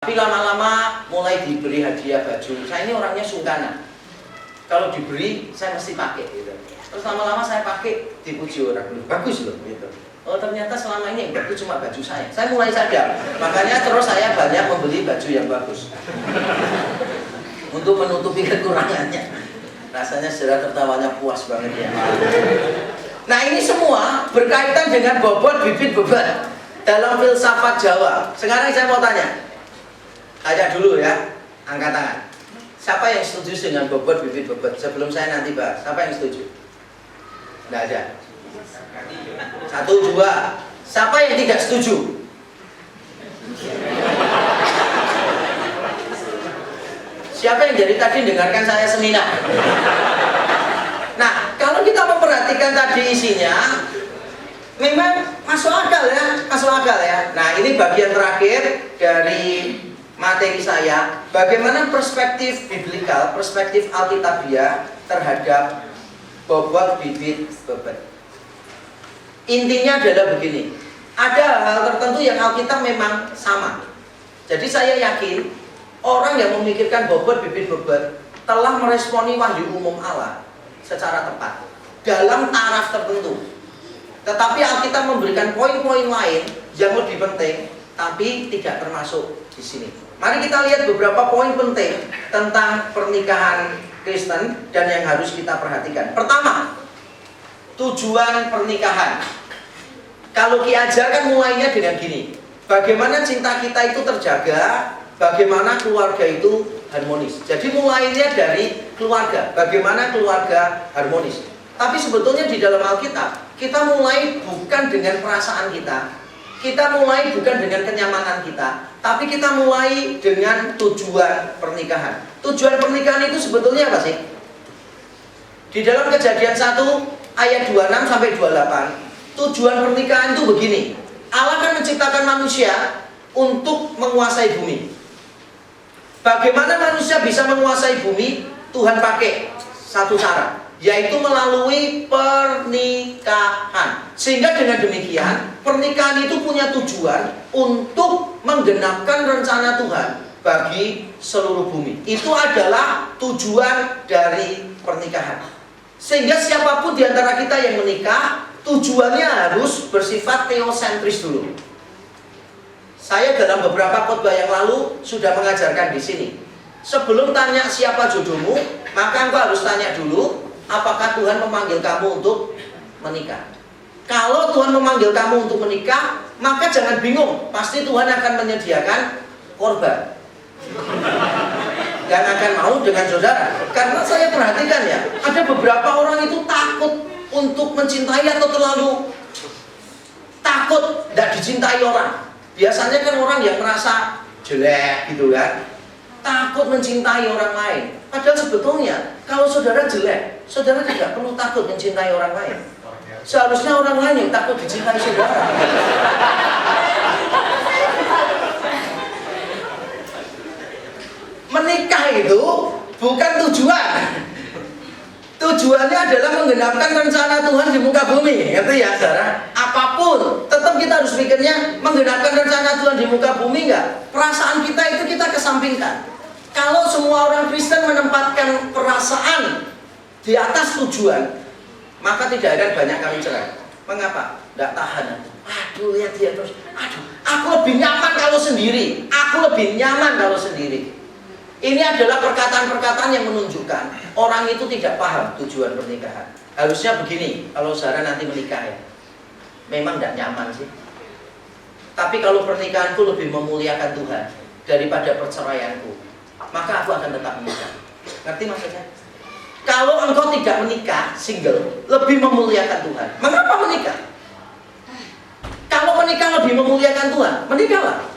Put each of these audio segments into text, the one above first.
Tapi lama-lama mulai diberi hadiah baju. Saya ini orangnya sungkanan. Kalau diberi, saya mesti pakai gitu. Terus lama-lama saya pakai, dipuji orang, bagus loh gitu. Oh ternyata selama ini yang bagus cuma baju saya. Saya mulai sadar. Makanya terus saya banyak membeli baju yang bagus untuk menutupi kekurangannya. Rasanya saudara tertawanya puas banget ya. Nah ini semua berkaitan dengan bobot bibit beban dalam filsafat Jawa. Sekarang saya mau tanya dulu ya, angkat tangan. Siapa yang setuju dengan bobot bibit bobot? Sebelum saya nanti bahas, siapa yang setuju? Tidak ada. 1, 2. Siapa yang tidak setuju? Siapa yang dari tadi dengarkan saya seminar? Nah, kalau kita memperhatikan tadi isinya, memang masuk akal ya. Nah, ini bagian terakhir dari materi saya, bagaimana perspektif biblikal, perspektif alkitabiah terhadap bobot bibit bobot. Intinya adalah begini, ada hal tertentu yang Alkitab memang sama. Jadi saya yakin orang yang memikirkan bobot bibit bobot telah meresponi wahyu umum Allah secara tepat dalam taraf tertentu. Tetapi Alkitab memberikan poin-poin lain yang lebih penting, tapi tidak termasuk di sini. Mari kita lihat beberapa poin penting tentang pernikahan Kristen dan yang harus kita perhatikan. Pertama, tujuan pernikahan. Kalau Ki ajarkan mulainya dengan gini, bagaimana cinta kita itu terjaga, bagaimana keluarga itu harmonis. Jadi mulainya dari keluarga, bagaimana keluarga harmonis. Tapi sebetulnya di dalam Alkitab, kita mulai bukan dengan perasaan kita mulai bukan dengan kenyamanan kita, tapi kita mulai dengan tujuan pernikahan. Tujuan pernikahan itu sebetulnya apa sih? Di dalam Kejadian 1 ayat 26 sampai 28, tujuan pernikahan itu begini. Allah kan menciptakan manusia untuk menguasai bumi. Bagaimana manusia bisa menguasai bumi? Tuhan pakai satu cara, yaitu melalui pernikahan. Sehingga dengan demikian, pernikahan itu punya tujuan untuk menggenapkan rencana Tuhan bagi seluruh bumi. Itu adalah tujuan dari pernikahan. Sehingga siapapun di antara kita yang menikah, tujuannya harus bersifat teosentris dulu. Saya dalam beberapa khotbah yang lalu sudah mengajarkan di sini. Sebelum tanya siapa jodohmu, maka engkau harus tanya dulu, apakah Tuhan memanggil kamu untuk menikah? Kalau Tuhan memanggil kamu untuk menikah, maka jangan bingung, pasti Tuhan akan menyediakan korban yang akan mau dengan saudara. Karena saya perhatikan ya, ada beberapa orang itu takut untuk mencintai atau terlalu takut tidak dicintai orang. Biasanya kan orang yang merasa jelek gitu kan, takut mencintai orang lain. Padahal sebetulnya kalau saudara jelek, saudara tidak perlu takut mencintai orang lain. Seharusnya orang lain yang takut dicintai saudara. Menikah itu bukan tujuan. Tujuannya adalah menggenapkan rencana Tuhan di muka bumi. Ngerti ya saudara? Apapun, tetap kita harus pikirnya menggenapkan rencana Tuhan di muka bumi enggak? Perasaan kita itu kita kesampingkan. Kalau semua orang Kristen menempatkan perasaan di atas tujuan, maka tidak akan banyak kali cerai. Mengapa? Tidak tahan. Aduh ya dia terus. Aduh, aku lebih nyaman kalau sendiri. Ini adalah perkataan-perkataan yang menunjukkan orang itu tidak paham tujuan pernikahan. Harusnya begini, kalau saudara nanti menikah ya, memang tidak nyaman sih. Tapi kalau pernikahanku lebih memuliakan Tuhan daripada perceraianku, maka aku akan tetap menikah. Ngerti maksudnya? Kalau engkau tidak menikah, single, lebih memuliakan Tuhan. Mengapa menikah? Kalau menikah lebih memuliakan Tuhan, menikahlah.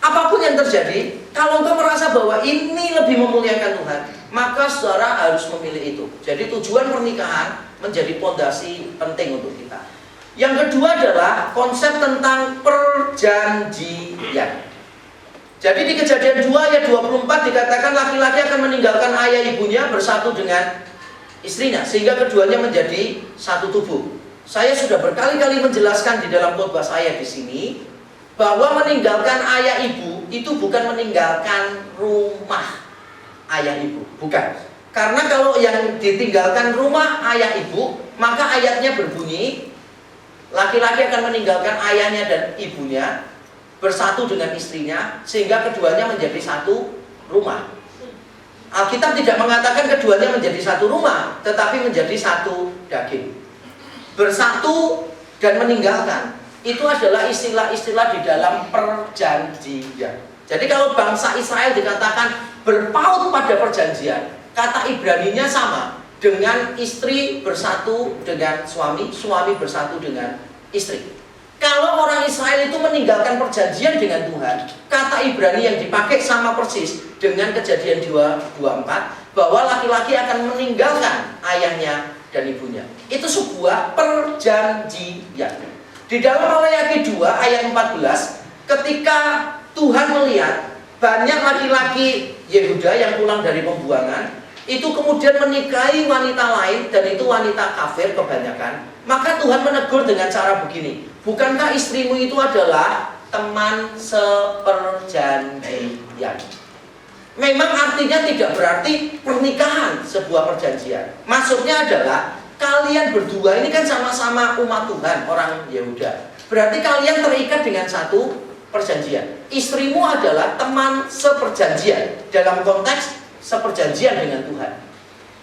Apapun yang terjadi, kalau engkau merasa bahwa ini lebih memuliakan Tuhan, maka saudara harus memilih itu. Jadi tujuan pernikahan menjadi fondasi penting untuk kita. Yang kedua adalah konsep tentang perjanjian. Jadi di Kejadian 2 ayat 24 dikatakan laki-laki akan meninggalkan ayah ibunya bersatu dengan istrinya sehingga keduanya menjadi satu tubuh. Saya sudah berkali-kali menjelaskan di dalam khotbah saya di sini bahwa meninggalkan ayah ibu itu bukan meninggalkan rumah ayah ibu, bukan. Karena kalau yang ditinggalkan rumah ayah ibu, maka ayatnya berbunyi, laki-laki akan meninggalkan ayahnya dan ibunya, bersatu dengan istrinya, sehingga keduanya menjadi satu rumah. Alkitab tidak mengatakan keduanya menjadi satu rumah, tetapi menjadi satu daging. Bersatu dan meninggalkan, itu adalah istilah-istilah di dalam perjanjian. Jadi kalau bangsa Israel dikatakan berpaut pada perjanjian, kata Ibraninya sama dengan istri bersatu dengan suami, suami bersatu dengan istri. Kalau orang Israel itu meninggalkan perjanjian dengan Tuhan, kata Ibrani yang dipakai sama persis dengan Kejadian 2:24, bahwa laki-laki akan meninggalkan ayahnya dan ibunya. Itu sebuah perjanjian. Di dalam Maleakhi 2 ayat 14, ketika Tuhan melihat banyak laki-laki Yehuda yang pulang dari pembuangan, itu kemudian menikahi wanita lain, dan itu wanita kafir kebanyakan, maka Tuhan menegur dengan cara begini, bukankah istrimu itu adalah teman seperjanjian? Memang artinya tidak berarti pernikahan sebuah perjanjian. Maksudnya adalah kalian berdua ini kan sama-sama umat Tuhan, orang Yehuda. Berarti kalian terikat dengan satu perjanjian. Istrimu adalah teman seperjanjian dalam konteks seperjanjian dengan Tuhan.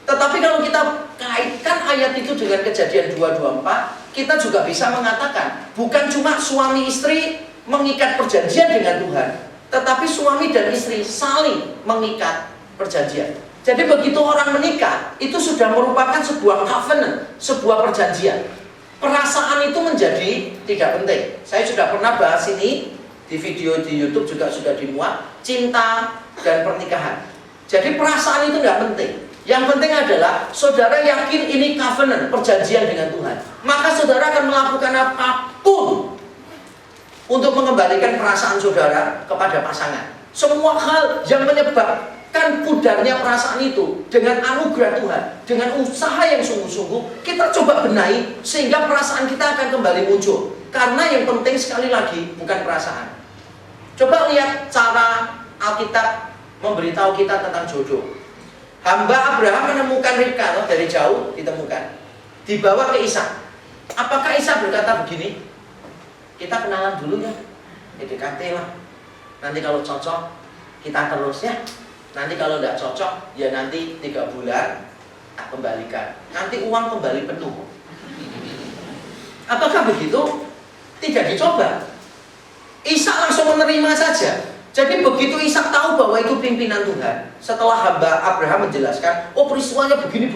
Tetapi kalau kita kaitkan ayat itu dengan Kejadian 2:24, kita juga bisa mengatakan bukan cuma suami istri mengikat perjanjian dengan Tuhan, tetapi suami dan istri saling mengikat perjanjian. Jadi begitu orang menikah, itu sudah merupakan sebuah covenant, sebuah perjanjian. Perasaan itu menjadi tidak penting. Saya sudah pernah bahas ini di video di YouTube, juga sudah dimuat, cinta dan pernikahan. Jadi perasaan itu tidak penting. Yang penting adalah saudara yakin ini covenant, perjanjian dengan Tuhan, maka saudara akan melakukan apapun untuk mengembalikan perasaan saudara kepada pasangan. Semua hal yang menyebabkan pudarnya perasaan itu, dengan anugerah Tuhan, dengan usaha yang sungguh-sungguh, kita coba benahi sehingga perasaan kita akan kembali muncul. Karena yang penting sekali lagi bukan perasaan. Coba lihat cara Alkitab memberitahu kita tentang jodoh. Hamba Abraham menemukan Ribka, dari jauh ditemukan, dibawa ke Ishak. Apakah Ishak berkata begini, kita kenalan dulu ya, PDKT lah, nanti kalau cocok kita terus ya, nanti kalau tidak cocok ya nanti 3 bulan tak kembalikan, nanti uang kembali penuh. Apakah begitu? Tidak dicoba. Ishak langsung menerima saja. Jadi begitu Ishak tahu bahwa itu pimpinan Tuhan, setelah hamba Abraham menjelaskan, oh peristiwanya begini,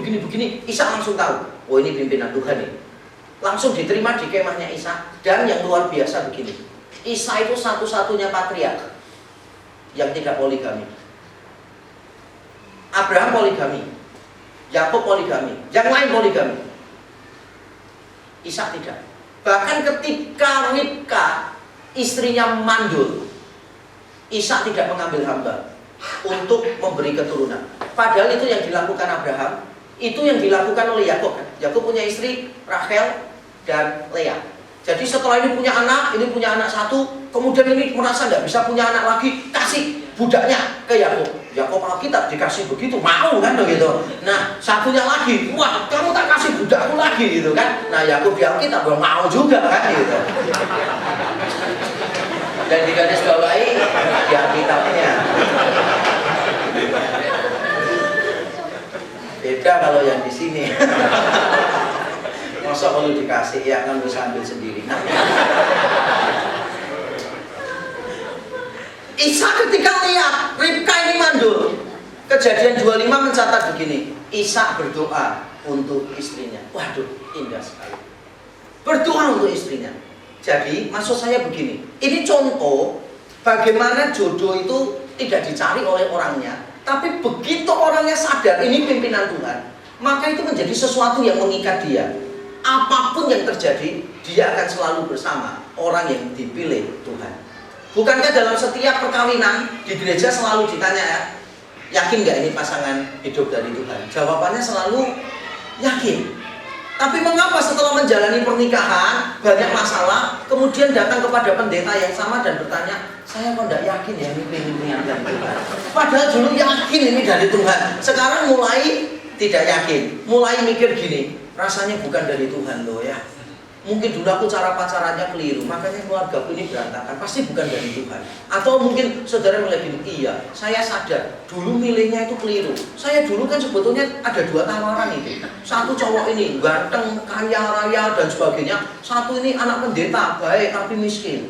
Ishak langsung tahu, oh ini pimpinan Tuhan nih. Langsung diterima di kemahnya Ishak. Dan yang luar biasa begini, Ishak itu satu-satunya patriark yang tidak poligami. Abraham poligami, Yakub poligami, yang lain poligami. Ishak tidak. Bahkan ketika Ribka istrinya mandul, Ishak tidak mengambil hamba untuk memberi keturunan. Padahal itu yang dilakukan Abraham, itu yang dilakukan oleh Yakub. Yakub punya istri Rachel dan Leah. Jadi setelah ini punya anak satu, kemudian ini merasa tidak bisa punya anak lagi, kasih budaknya ke Yakub. Yakub Alkitab dikasih begitu, mau kan begitu. Nah satunya lagi, wah kamu tak kasih budakku lagi gitu kan. Nah Yakub di Alkitab mau juga kan gitu. Dan digarisbawahi di Alkitabnya. Beda kalau yang di sini. Masa kalau dikasih ya kan bisa ambil sendiri. Ishak ketika lihat Ribka ini mandul, Kejadian 25 mencatat begini, Ishak berdoa untuk istrinya. Waduh, indah sekali. Berdoa untuk istrinya. Jadi maksud saya begini, ini contoh bagaimana jodoh itu tidak dicari oleh orangnya, tapi begitu orangnya sadar ini pimpinan Tuhan, maka itu menjadi sesuatu yang mengikat dia. Apapun yang terjadi, dia akan selalu bersama orang yang dipilih Tuhan. Bukankah dalam setiap perkawinan di gereja selalu ditanya ya, yakin gak ini pasangan hidup dari Tuhan? Jawabannya selalu yakin. Tapi mengapa setelah menjalani pernikahan banyak masalah, kemudian datang kepada pendeta yang sama dan bertanya, saya kok tidak yakin ya ini dari Tuhan. Padahal dulu yakin ini dari Tuhan. Sekarang mulai tidak yakin, mulai mikir gini, rasanya bukan dari Tuhan loh ya. Mungkin dulu aku cara pacarannya keliru, makanya keluargaku ini berantakan, pasti bukan dari Tuhan. Atau mungkin saudara melihat gini, iya, saya sadar dulu milihnya itu keliru. Saya dulu kan sebetulnya ada 2 tawaran itu. Satu cowok ini ganteng, kaya raya dan sebagainya. Satu ini anak pendeta, baik tapi miskin.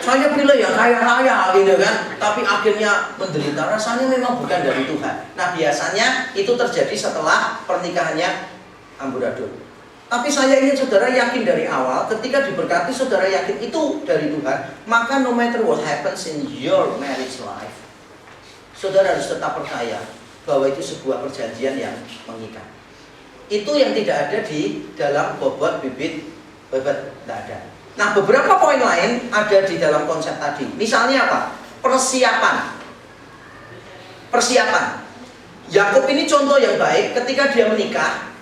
Saya pilih yang kaya raya gitu kan, tapi akhirnya menderita. Rasanya memang bukan dari Tuhan. Nah biasanya itu terjadi setelah pernikahannya amburadul. Tapi saya ingin saudara yakin dari awal, ketika diberkati saudara yakin itu dari Tuhan, maka no matter what happens in your marriage life, saudara harus tetap percaya bahwa itu sebuah perjanjian yang mengikat. Itu yang tidak ada di dalam bobot bibit bebet, tidak ada. Nah beberapa poin lain ada di dalam konsep tadi. Misalnya apa? Persiapan. Persiapan. Yakub ini contoh yang baik ketika dia menikah.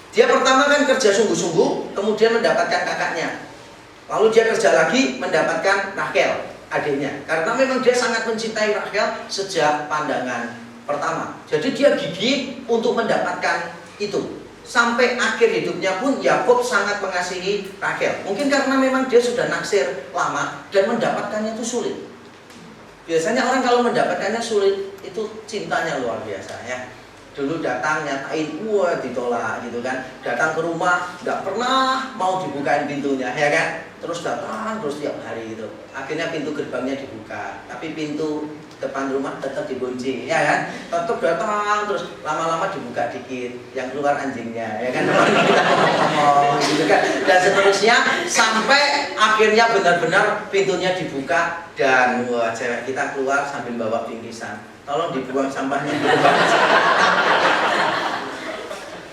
Dia pertama kan kerja sungguh-sungguh, kemudian mendapatkan kakaknya. Lalu dia kerja lagi mendapatkan Rachel, adiknya. Karena memang dia sangat mencintai Rachel sejak pandangan pertama. Jadi dia gigih untuk mendapatkan itu. Sampai akhir hidupnya pun Yakub sangat mengasihi Rachel. Mungkin karena memang dia sudah naksir lama dan mendapatkannya itu sulit. Biasanya orang kalau mendapatkannya sulit, itu cintanya luar biasa ya. Dulu datang nyatain, wah ditolak gitu kan. Datang ke rumah, nggak pernah mau dibukain pintunya, ya kan. Terus datang terus tiap hari gitu. Akhirnya pintu gerbangnya dibuka, tapi pintu depan rumah tetap dikunci, ya kan. Tetap datang terus lama-lama dibuka dikit, yang keluar anjingnya, ya kan. Kita ngomong gitu kan. Dan seterusnya sampai akhirnya benar-benar pintunya dibuka dan wah cewek kita keluar sambil bawa bingkisan. Tolong dibuang sampahnya.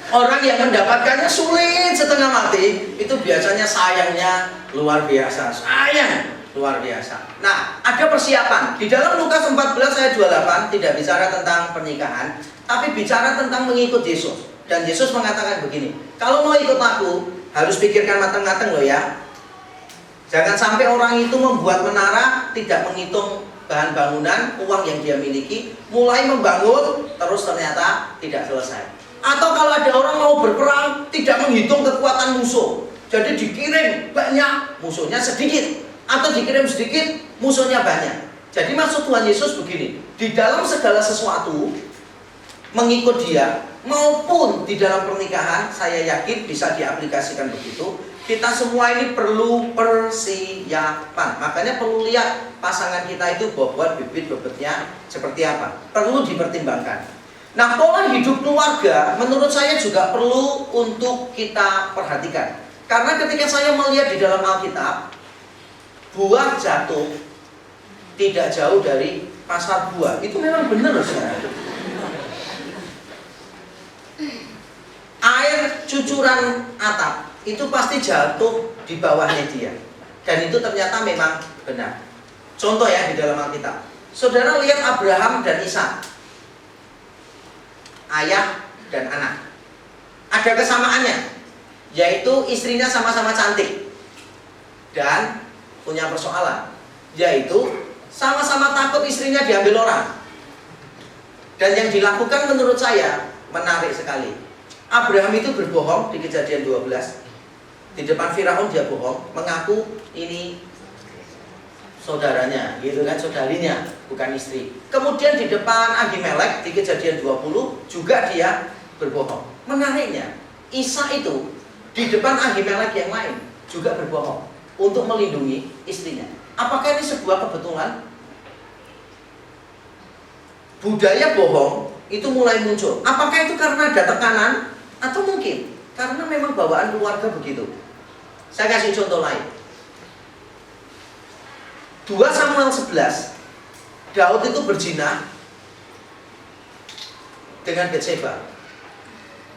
Orang yang mendapatkannya sulit setengah mati, itu biasanya sayangnya luar biasa. Sayang luar biasa. Nah, ada persiapan. Di dalam Lukas 14 ayat 28 tidak bicara tentang pernikahan, tapi bicara tentang mengikut Yesus. Dan Yesus mengatakan begini, kalau mau ikut aku, harus pikirkan matang-matang loh ya. Jangan sampai orang itu membuat menara, tidak menghitung bahan bangunan, uang yang dia miliki, mulai membangun, terus ternyata tidak selesai. Atau kalau ada orang mau berperang, tidak menghitung kekuatan musuh, jadi dikirim banyak, musuhnya sedikit. Atau dikirim sedikit, musuhnya banyak. Jadi maksud Tuhan Yesus begini, di dalam segala sesuatu, mengikut dia, maupun di dalam pernikahan, saya yakin bisa diaplikasikan begitu. Kita semua ini perlu persiapan. Makanya perlu lihat pasangan kita itu bobot bibit bobotnya seperti apa. Perlu dipertimbangkan. Nah, pola hidup keluarga menurut saya juga perlu untuk kita perhatikan. Karena ketika saya melihat di dalam Alkitab, buah jatuh tidak jauh dari pasar buah. Itu memang benar, saudara. Air cucuran atap itu pasti jatuh di bawahnya dia. Dan itu ternyata memang benar. Contoh ya di dalam Alkitab. Saudara lihat Abraham dan Ishak, ayah dan anak. Ada kesamaannya, yaitu istrinya sama-sama cantik dan punya persoalan, yaitu sama-sama takut istrinya diambil orang. Dan yang dilakukan menurut saya menarik sekali. Abraham itu berbohong di Kejadian 12. Di depan Firaun dia bohong, mengaku ini saudaranya, gitu kan, saudarinya, bukan istri. Kemudian di depan Ahimelek di Kejadian 20 juga dia berbohong. Menariknya, Isa itu di depan Ahimelek yang lain juga berbohong untuk melindungi istrinya. Apakah ini sebuah kebetulan? Budaya bohong itu mulai muncul. Apakah itu karena ada tekanan atau mungkin karena memang bawaan keluarga begitu? Saya kasih contoh lain. 2 Samuel 11, Daud itu berzina dengan Batseba.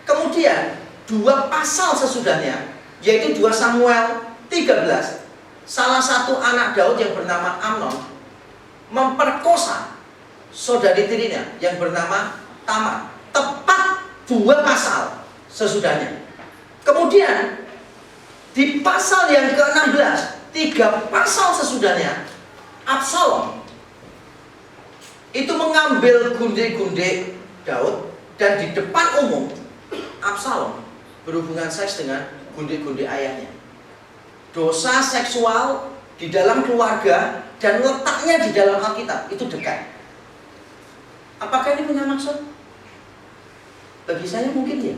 Kemudian 2 pasal sesudahnya, yaitu 2 Samuel 13, salah satu anak Daud yang bernama Amnon memperkosa saudari tirinya yang bernama Tamar. Tepat 2 pasal sesudahnya. Kemudian di pasal yang ke-16, 3 pasal sesudahnya, Absalom itu mengambil gunde-gunde Daud, dan di depan umum Absalom berhubungan seks dengan gunde-gunde ayahnya. Dosa seksual di dalam keluarga dan letaknya di dalam Alkitab itu dekat. Apakah ini punya maksud? Bagi saya mungkin ya.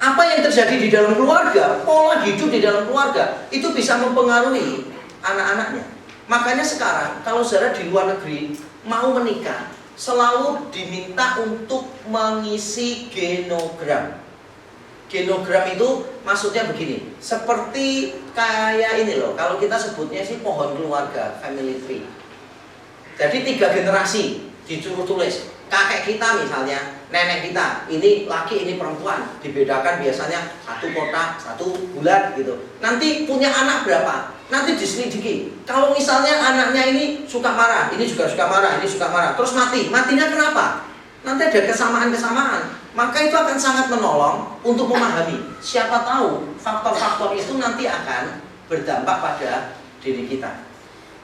Apa yang terjadi di dalam keluarga, pola hidup di dalam keluarga itu bisa mempengaruhi anak-anaknya. Makanya sekarang kalau saudara di luar negeri mau menikah, selalu diminta untuk mengisi genogram. Genogram itu maksudnya begini, seperti kayak ini loh, kalau kita sebutnya sih pohon keluarga, family tree. Jadi 3 generasi disuruh tulis. Kakek kita misalnya, nenek kita, ini laki, ini perempuan, dibedakan biasanya 1 kotak, 1 bulan gitu. Nanti punya anak berapa? Nanti diselidiki. Kalau misalnya anaknya ini suka marah, ini juga suka marah, ini suka marah, terus mati. Matinya kenapa? Nanti ada kesamaan-kesamaan. Maka itu akan sangat menolong untuk memahami. Siapa tahu faktor-faktor itu nanti akan berdampak pada diri kita.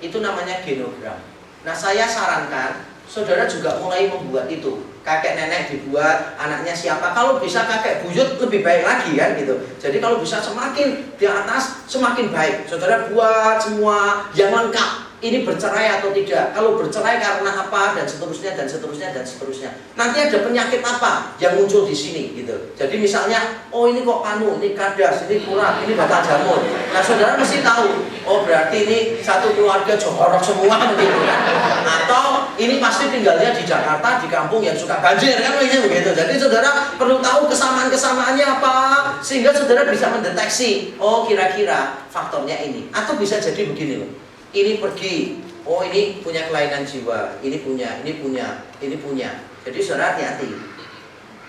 Itu namanya genogram. Nah, saya sarankan saudara juga mulai membuat itu. Kakek nenek dibuat, anaknya siapa. Kalau bisa kakek buyut lebih baik lagi kan gitu. Jadi kalau bisa semakin di atas semakin baik. Saudara buat semua yang lengkap. Ini bercerai atau tidak. Kalau bercerai karena apa dan seterusnya dan seterusnya dan seterusnya. Nanti ada penyakit apa yang muncul di sini gitu. Jadi misalnya, oh ini kok anu, ini kadas, ini kurang, ini batang jamur. Nah saudara mesti tahu, oh berarti ini satu keluarga jorok semua gitu kan. Atau ini pasti tinggalnya di Jakarta, di kampung yang suka banjir kan begitu. Jadi saudara perlu tahu kesamaan-kesamaannya apa sehingga saudara bisa mendeteksi, oh kira-kira faktornya ini. Atau bisa jadi begini loh. Ini pergi, oh ini punya kelainan jiwa, ini punya, ini punya, ini punya. Jadi saudara hati-hati,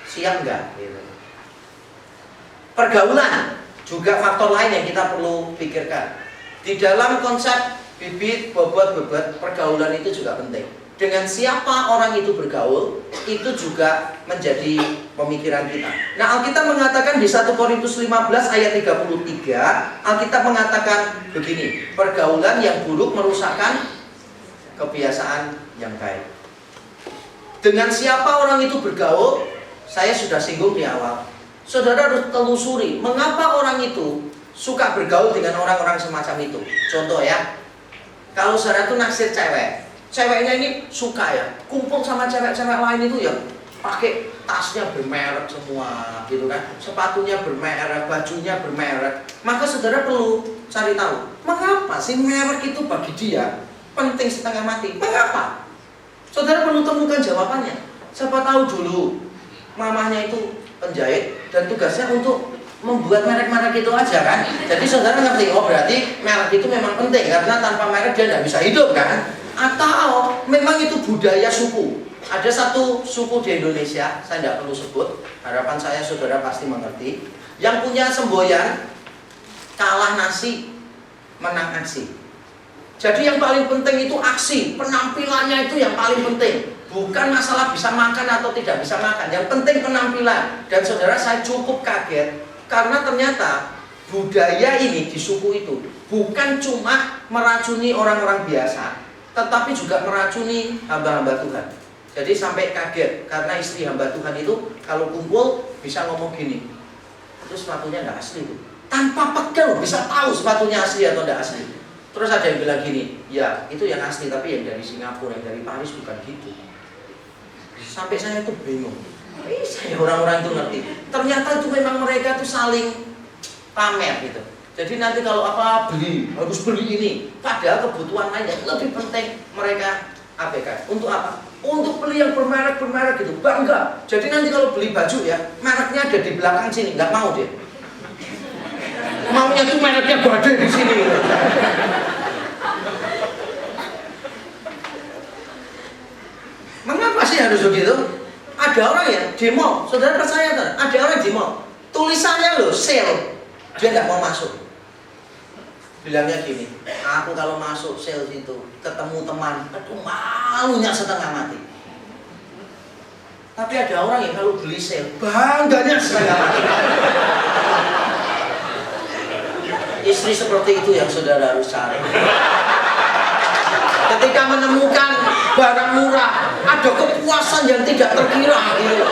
siap nggak? Gitu. Pergaulan juga faktor lain yang kita perlu pikirkan. Di dalam konsep bibit, bobot, bebet, pergaulan itu juga penting. Dengan siapa orang itu bergaul, itu juga menjadi pemikiran kita. Nah, Alkitab mengatakan di 1 Korintus 15 ayat 33, Alkitab mengatakan begini, pergaulan yang buruk merusakkan kebiasaan yang baik. Dengan siapa orang itu bergaul, saya sudah singgung di awal. Saudara harus telusuri, mengapa orang itu suka bergaul dengan orang-orang semacam itu. Contoh ya, kalau saudara itu naksir cewek, ceweknya ini suka ya kumpul sama cewek-cewek lain itu ya pakai tasnya bermerek semua gitu kan, sepatunya bermerek, bajunya bermerek. Maka saudara perlu cari tahu mengapa sih merek itu bagi dia penting setengah mati. Mengapa? Saudara perlu temukan jawabannya. Siapa tahu dulu mamahnya itu penjahit dan tugasnya untuk membuat merek-merek itu aja kan. Jadi saudara ngerti, oh berarti merek itu memang penting karena tanpa merek dia tidak bisa hidup kan. Atau memang itu budaya suku. Ada satu suku di Indonesia, saya tidak perlu sebut, harapan saya saudara pasti mengerti, yang punya semboyan kalah nasi menang aksi. Jadi yang paling penting itu aksi, penampilannya itu yang paling penting. Bukan masalah bisa makan atau tidak bisa makan, yang penting penampilan. Dan saudara, saya cukup kaget karena ternyata budaya ini di suku itu bukan cuma meracuni orang-orang biasa, tetapi juga meracuni hamba-hamba Tuhan. Jadi sampai kaget karena istri hamba Tuhan itu kalau kumpul bisa ngomong gini, itu sepatunya tidak asli itu. Tanpa pegang bisa tahu sepatunya asli atau tidak asli. Terus ada yang bilang gini, ya itu yang asli tapi yang dari Singapura, yang dari Paris bukan gitu. Sampai saya itu bingung. Saya orang-orang itu ngerti. Ternyata itu memang mereka itu saling pamer gitu. Jadi nanti kalau apa beli, harus beli ini. Padahal kebutuhan lain yang lebih penting mereka abaikan. Untuk apa? Untuk beli yang bermerek gitu, bangga. Jadi nanti kalau beli baju ya, mereknya ada di belakang sini, nggak mau dia. Maunya tuh mereknya gede di sini. Gitu. Mengapa sih harus begitu? Ada orang ya di mall, saudara percaya kan? Ada orang di mall, tulisannya loh sale, dia nggak mau masuk. Bilangnya gini, aku kalau masuk sales itu ketemu teman, aduh malunya setengah mati. Tapi ada orang yang kalau beli sale, bangganya setengah mati. Istri seperti itu yang saudara harus cari. Ketika menemukan barang murah, ada kepuasan yang tidak terkira gitu.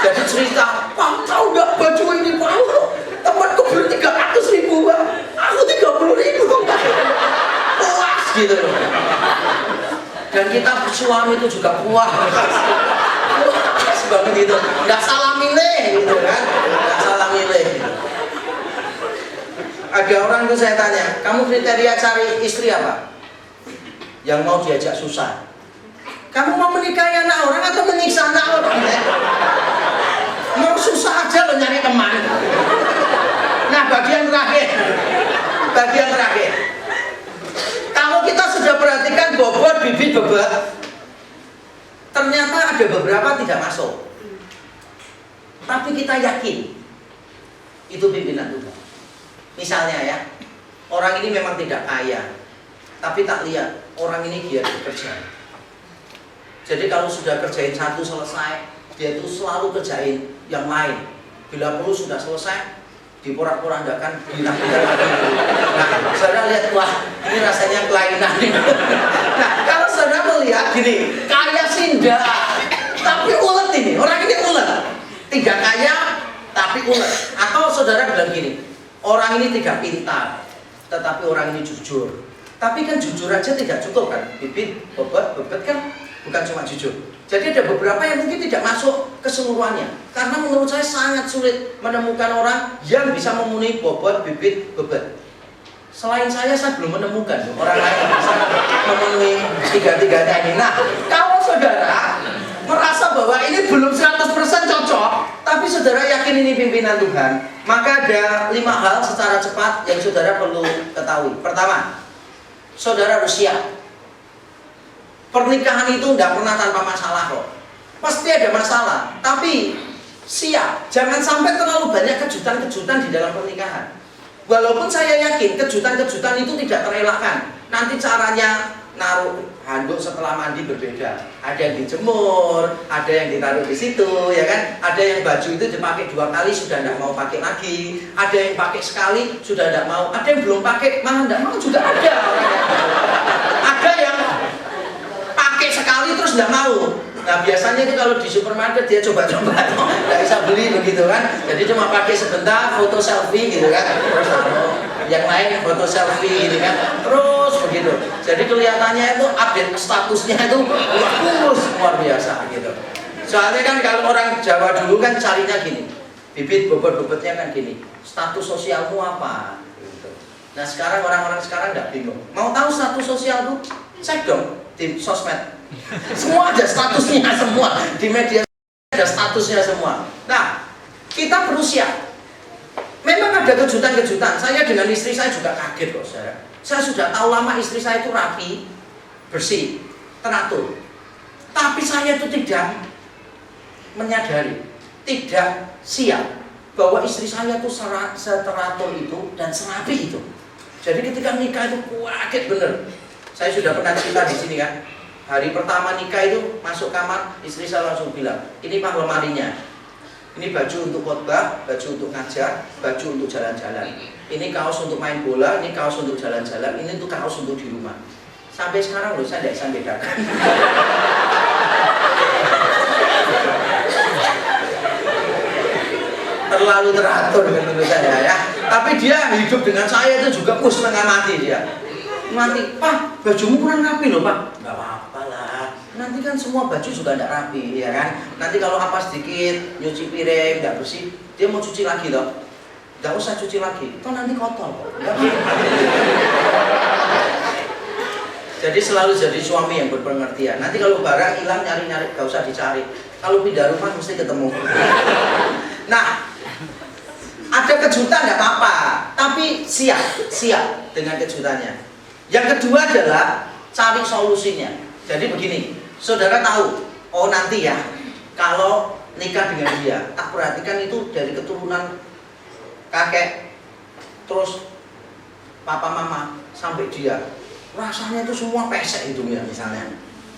Jadi cerita, Pak, tahu nggak baju ini Pak? Temanku beli 300.000 Pak, aku 30.000 Pak. Puas gitu loh. Dan kita suami itu juga puas. Puas banget gitu. Nggak salah milih gitu kan? Nggak salah milih. Ada orang tuh saya tanya, kamu kriteria cari istri apa? Yang mau diajak susah. Kamu mau menikahi anak orang atau menyiksa anak orang? Mau susah aja lo nyari teman. Nah, bagian terakhir. Kalau kita sudah perhatikan bobot, bibit, bebek, ternyata ada beberapa tidak masuk. Tapi kita yakin itu pimpinan Tuhan. Misalnya ya, orang ini memang tidak kaya, tapi tak lihat orang ini giat bekerja. Jadi kalau sudah kerjain satu selesai, dia itu selalu kerjain yang lain. Bila perlu sudah selesai, diporak-porandakan, bilang-bilang lagi. Nah, saudara lihat, wah ini rasanya kelainan. Nah, kalau saudara melihat gini, kaya sih enggak, tapi ulet ini, orang ini ulet. Tidak kaya, tapi ulet. Atau saudara bilang gini, orang ini tidak pintar, tetapi orang ini jujur. Tapi kan jujur aja tidak cukup kan, bibit, bobot kan bukan cuma jujur. Jadi ada beberapa yang mungkin tidak masuk keseluruhannya. Karena menurut saya sangat sulit menemukan orang yang bisa memenuhi bobot, bibit, bobot. Selain saya belum menemukan orang lain yang bisa memenuhi tiga-tiganya ini. Nah, kalau saudara merasa bahwa ini belum 100% cocok, tapi saudara yakin ini pimpinan Tuhan, maka ada 5 hal secara cepat yang saudara perlu ketahui. Pertama, saudara harus siap. Pernikahan itu tidak pernah tanpa masalah kok. Pasti ada masalah, tapi siap. Jangan sampai terlalu banyak kejutan-kejutan di dalam pernikahan. Walaupun saya yakin kejutan-kejutan itu tidak terelakkan. Nanti caranya naruh handuk setelah mandi berbeda. Ada yang dijemur, ada yang ditaruh di situ, ya kan? Ada yang baju itu dipakai 2 kali sudah tidak mau pakai lagi. Ada yang pakai sekali sudah tidak mau. Ada yang belum pakai malah tidak mau juga ada. Ada yang pakai sekali terus tidak mau. Nah biasanya itu kalau di supermarket dia coba-coba, nggak bisa beli begitu kan. Jadi cuma pakai sebentar, foto selfie gitu kan. Terus yang lain foto selfie gitu kan. Terus begitu. Jadi kelihatannya itu update statusnya itu kurus luar biasa gitu. Soalnya kan kalau orang Jawa dulu kan carinya gini, bibit bobot-bobotnya kan gini, status sosialmu apa? Gitu. Nah sekarang orang-orang sekarang nggak bingung. Mau tahu status sosialku? Cek dong di sosmed. Semua ada statusnya semua. Di media ada statusnya semua. Nah, kita perlu siap. Memang ada kejutan-kejutan. Saya dengan istri saya juga kaget kok, saudara. Saya sudah tahu lama istri saya itu rapi, bersih, teratur. Tapi saya itu tidak menyadari, tidak siap bahwa istri saya itu seteratur itu dan serapi itu. Jadi ketika nikah itu kaget bener. Saya sudah pernah cerita di sini kan. Hari pertama nikah itu masuk kamar, istri saya langsung bilang, ini Pak lemarinya. Ini baju untuk khotbah, baju untuk ngajar, baju untuk jalan-jalan. Ini kaos untuk main bola, ini kaos untuk jalan-jalan, ini untuk kaos untuk di rumah. Sampai sekarang loh saya tidak bisa bedakan. Terlalu teratur menurut saya ya. Tapi dia hidup dengan saya itu juga setengah mati dia. Mati, Pak, bajumu kurang rapi loh Pak. Gak apa-apa lah. Nanti kan semua baju juga tidak rapi, ya kan? Nanti kalau apa sedikit, nyuci piring, tidak bersih, dia mau cuci lagi loh. Gak usah cuci lagi, toh nanti kotor kok. Jadi selalu jadi suami yang berpengertian. Nanti kalau barang hilang nyari-nyari, gak usah dicari. Kalau pindah rumah mesti ketemu. Nah, ada kejutan tidak apa-apa, tapi siap dengan kejutannya. Yang kedua adalah cari solusinya. Jadi begini, saudara tahu, oh nanti ya, kalau nikah dengan dia, tak perhatikan itu dari keturunan kakek, terus papa mama sampai dia, rasanya itu semua pesek hidungnya misalnya.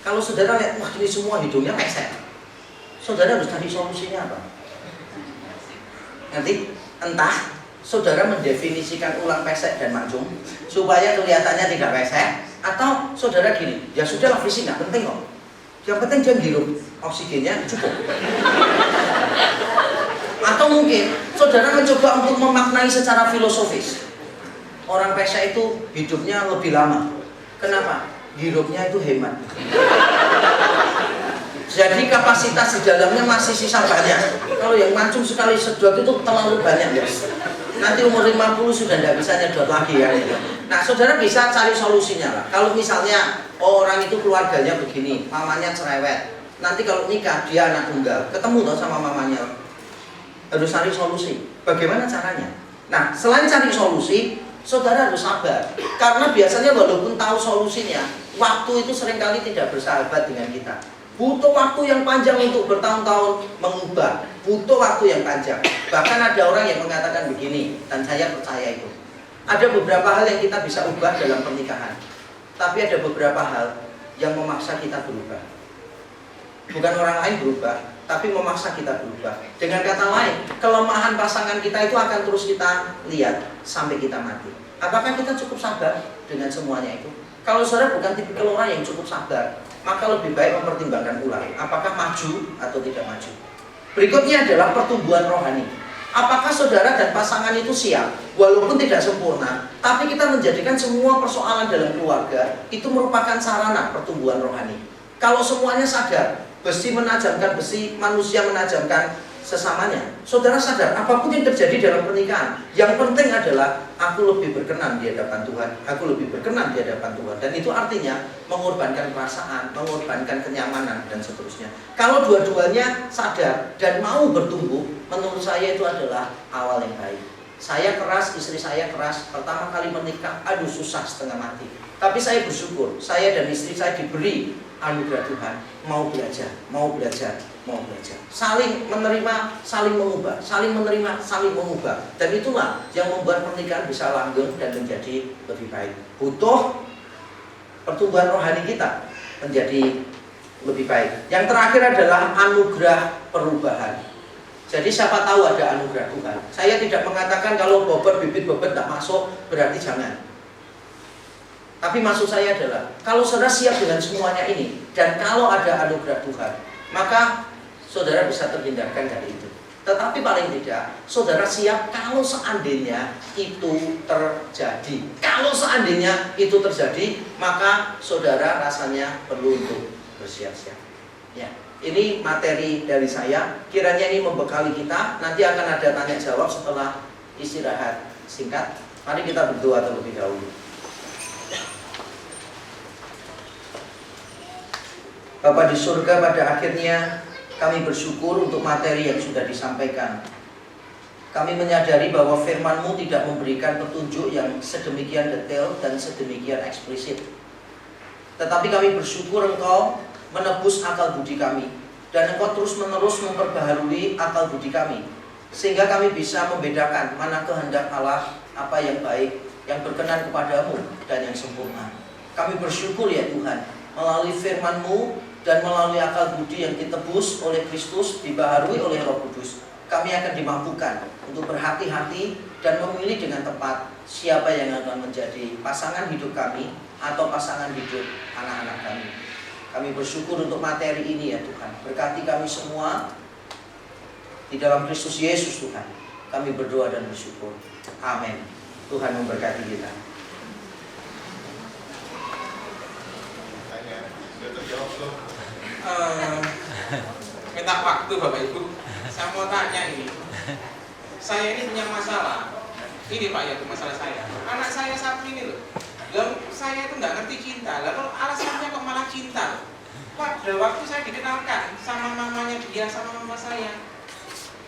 Kalau saudara lihat, wah ini semua hidungnya pesek. saudara harus cari solusinya apa? Nanti entah saudara mendefinisikan ulang pesek dan mancung supaya kelihatannya tidak pesek, atau saudara gini, ya sudahlah visi nggak penting kok, yang penting dia hirup oksigennya cukup. Atau mungkin saudara mencoba untuk memaknai secara filosofis, orang pesek itu hidupnya lebih lama. Kenapa? Hirupnya itu hemat. Jadi kapasitas di dalamnya masih sisa banyak. Kalau yang mancung sekali sedot itu terlalu banyak, guys. Nanti umur 50 sudah tidak bisa nyedot lagi ya. Nah, saudara bisa cari solusinya lah. Kalau misalnya orang itu keluarganya begini, mamanya cerewet. Nanti kalau nikah dia anak tunggal, ketemu toh sama mamanya. Harus cari solusi. Bagaimana caranya? Nah, selain cari solusi, saudara harus sabar. Karena biasanya walaupun tahu solusinya, waktu itu seringkali tidak bersahabat dengan kita. Butuh waktu yang panjang untuk bertahun-tahun mengubah. Butuh waktu yang panjang. Bahkan ada orang yang mengatakan begini, dan saya percaya itu. Ada beberapa hal yang kita bisa ubah dalam pernikahan. Tapi ada beberapa hal yang memaksa kita berubah. Bukan orang lain berubah, tapi memaksa kita berubah. Dengan kata lain, kelemahan pasangan kita itu akan terus kita lihat sampai kita mati. Apakah kita cukup sabar dengan semuanya itu? Kalau saudara bukan tipikal orang yang cukup sabar, maka lebih baik mempertimbangkan ulang apakah maju atau tidak maju. Berikutnya adalah pertumbuhan rohani. Apakah saudara dan pasangan itu siap, walaupun tidak sempurna, tapi kita menjadikan semua persoalan dalam keluarga itu merupakan sarana pertumbuhan rohani. Kalau semuanya sadar, besi menajamkan besi, manusia menajamkan sesamanya. Saudara sadar, apapun yang terjadi dalam pernikahan, yang penting adalah aku lebih berkenan di hadapan Tuhan, aku lebih berkenan di hadapan Tuhan. Dan itu artinya mengorbankan perasaan, mengorbankan kenyamanan, dan seterusnya. Kalau dua-duanya sadar dan mau bertumbuh, menurut saya itu adalah awal yang baik. Saya keras, istri saya keras, pertama kali menikah, aduh susah setengah mati. Tapi saya bersyukur, saya dan istri saya diberi anugerah Tuhan, mau belajar, mau belajar, mau belajar. Saling menerima, saling mengubah, saling menerima, saling mengubah. Dan itulah yang membuat pernikahan bisa langgeng dan menjadi lebih baik. Butuh pertumbuhan rohani kita menjadi lebih baik. Yang terakhir adalah anugerah perubahan. Jadi siapa tahu ada anugerah Tuhan. Saya tidak mengatakan kalau bobot, bibit bobot tak masuk, berarti jangan. Tapi maksud saya adalah, kalau saudara siap dengan semuanya ini, dan kalau ada anugerah Tuhan, maka saudara bisa terhindarkan dari itu. Tetapi paling tidak, saudara siap kalau seandainya itu terjadi. Kalau seandainya itu terjadi, maka saudara rasanya perlu untuk bersiap-siap. Ya, ini materi dari saya. Kiranya ini membekali kita. Nanti akan ada tanya jawab setelah istirahat singkat. Mari kita berdoa terlebih dahulu. Bapa di surga, pada akhirnya kami bersyukur untuk materi yang sudah disampaikan. Kami menyadari bahwa firman-Mu tidak memberikan petunjuk yang sedemikian detail dan sedemikian eksplisit. Tetapi kami bersyukur Engkau menebus akal budi kami, dan Engkau terus-menerus memperbaharui akal budi kami, sehingga kami bisa membedakan mana kehendak Allah, apa yang baik, yang berkenan kepadamu, dan yang sempurna. Kami bersyukur ya Tuhan, melalui firman-Mu dan melalui akal budi yang ditebus oleh Kristus, dibaharui oleh Roh Kudus, kami akan dimampukan untuk berhati-hati dan memilih dengan tepat siapa yang akan menjadi pasangan hidup kami atau pasangan hidup anak-anak kami. Kami bersyukur untuk materi ini ya Tuhan. Berkati kami semua di dalam Kristus Yesus Tuhan. Kami berdoa dan bersyukur. Amin. Tuhan memberkati kita. Minta waktu Bapak Ibu, saya mau tanya ini. Saya ini punya masalah. Ini Pak ya, masalah saya. Anak saya satu ini loh. Saya itu nggak ngerti cinta. Lalu alasannya kok malah cinta. Pada waktu saya dikenalkan sama mamanya dia sama mama saya,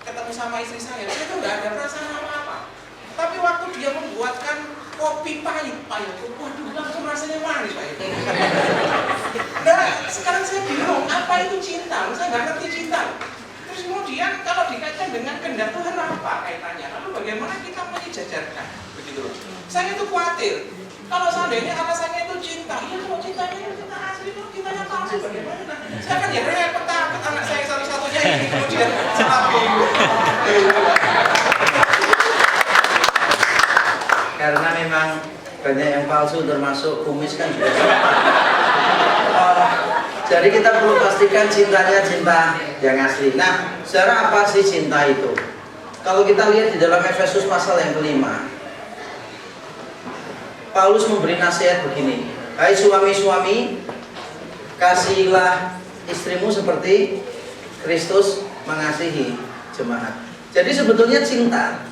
ketemu sama istri saya itu nggak ada perasaan apa-apa. Tapi waktu dia membuatkan kopi pahit, waduh langsung rasanya manis Pak. Nah, sekarang saya bingung, apa itu cinta? Saya nggak ngerti cinta. Terus kemudian kalau dikaitkan dengan kehendak Tuhan apa kaitannya? Lalu bagaimana kita menyejajarkan? Begitu loh. Saya itu khawatir. Kalau seandainya alasannya itu cinta, iya kalau cintanya itu cinta asli, itu cintanya palsu bagaimana? Saya kan ya repot takut anak saya satu-satunya ini, kemudian salah bingung. Karena memang banyak yang palsu, termasuk kumis kan juga. Jadi kita perlu pastikan cintanya cinta yang asli. Nah, saudara, apa sih cinta itu? Kalau kita lihat di dalam Efesus pasal yang kelima, Paulus memberi nasihat begini: hai suami-suami, kasihilah istrimu seperti Kristus mengasihi jemaat. Jadi sebetulnya cinta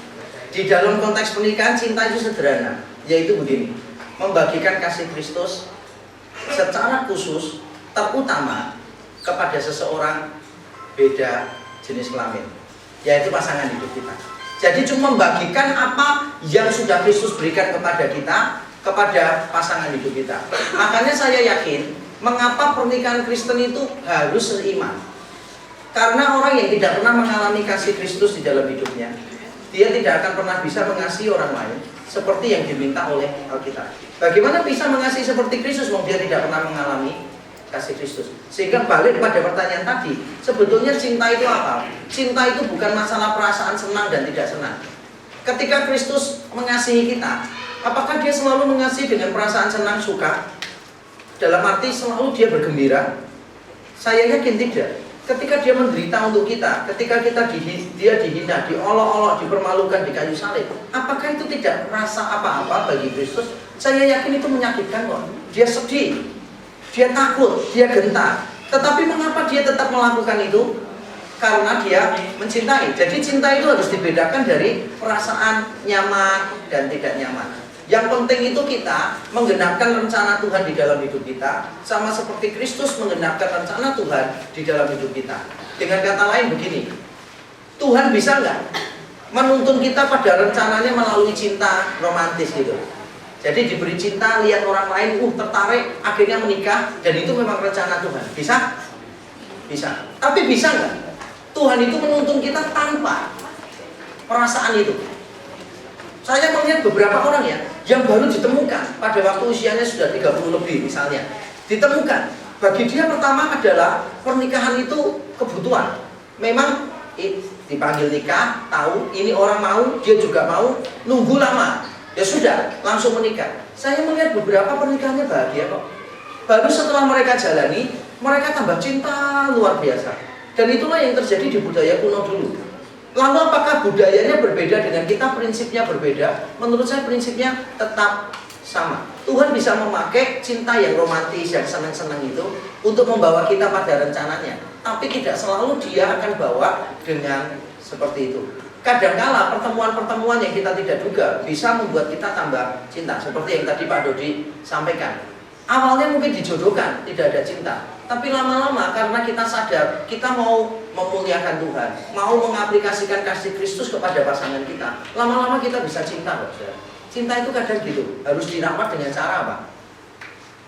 di dalam konteks pernikahan, cinta itu sederhana, yaitu begini: membagikan kasih Kristus secara khusus, terutama kepada seseorang beda jenis kelamin, yaitu pasangan hidup kita. Jadi cuma membagikan apa yang sudah Kristus berikan kepada kita, kepada pasangan hidup kita. Makanya saya yakin mengapa pernikahan Kristen itu harus seiman. Karena orang yang tidak pernah mengalami kasih Kristus di dalam hidupnya, dia tidak akan pernah bisa mengasihi orang lain seperti yang diminta oleh Alkitab. Bagaimana bisa mengasihi seperti Kristus kalau dia tidak pernah mengalami kasih Kristus? Sehingga balik pada pertanyaan tadi, sebetulnya cinta itu apa? Cinta itu bukan masalah perasaan senang dan tidak senang. Ketika Kristus mengasihi kita, apakah dia selalu mengasihi dengan perasaan senang, suka? Dalam arti selalu dia bergembira? Saya yakin tidak. Ketika dia menderita untuk kita, ketika dia dihina, diolok-olok, dipermalukan di kayu salib, apakah itu tidak rasa apa-apa bagi Kristus? Saya yakin itu menyakitkan kok. Dia sedih, dia takut, dia gentar. Tetapi mengapa dia tetap melakukan itu? Karena dia mencintai. Jadi cinta itu harus dibedakan dari perasaan nyaman dan tidak nyaman. Yang penting itu kita menggenapkan rencana Tuhan di dalam hidup kita, sama seperti Kristus menggenapkan rencana Tuhan di dalam hidup kita. Dengan kata lain begini, Tuhan bisa nggak menuntun kita pada rencananya melalui cinta romantis gitu? Jadi diberi cinta, lihat orang lain, tertarik, akhirnya menikah, dan itu memang rencana Tuhan. Bisa? Bisa. Tapi bisa nggak Tuhan itu menuntun kita tanpa perasaan itu? Saya melihat beberapa orang ya, yang baru ditemukan pada waktu usianya sudah 30 lebih misalnya, ditemukan bagi dia pertama adalah pernikahan itu kebutuhan. Memang dipanggil nikah, tahu ini orang mau, dia juga mau, nunggu lama, ya sudah langsung menikah. Saya melihat beberapa pernikahannya bahagia kok. Baru setelah mereka jalani, mereka tambah cinta luar biasa. Dan itulah yang terjadi di budaya kuno dulu. Lalu apakah budayanya berbeda dengan kita, prinsipnya berbeda? Menurut saya prinsipnya tetap sama. Tuhan bisa memakai cinta yang romantis, yang senang-senang itu untuk membawa kita pada rencananya. Tapi tidak selalu dia akan bawa dengan seperti itu. Kadangkala pertemuan-pertemuan yang kita tidak duga bisa membuat kita tambah cinta. Seperti yang tadi Pak Dodi sampaikan. Awalnya mungkin dijodohkan, tidak ada cinta. Tapi lama-lama karena kita sadar, kita mau memuliakan Tuhan, mau mengaplikasikan kasih Kristus kepada pasangan kita, lama-lama kita bisa cinta kok. Cinta itu kadang gitu, harus dirawat dengan cara apa?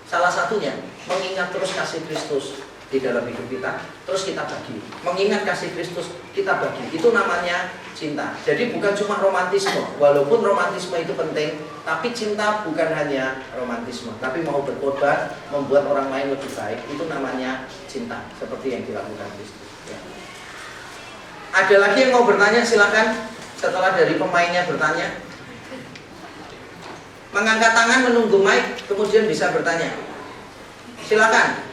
Salah satunya, mengingat terus kasih Kristus di dalam hidup kita, terus kita bagi. Mengingat kasih Kristus, kita bagi. Itu namanya cinta. Jadi bukan cuma romantisme, walaupun romantisme itu penting, tapi cinta bukan hanya romantisme, tapi mau berkorban, membuat orang lain lebih baik, itu namanya cinta, seperti yang dilakukan Kristus. Ya. Ada lagi yang mau bertanya, silakan. Setelah dari pemainnya bertanya, mengangkat tangan, menunggu mic, kemudian bisa bertanya. Silakan.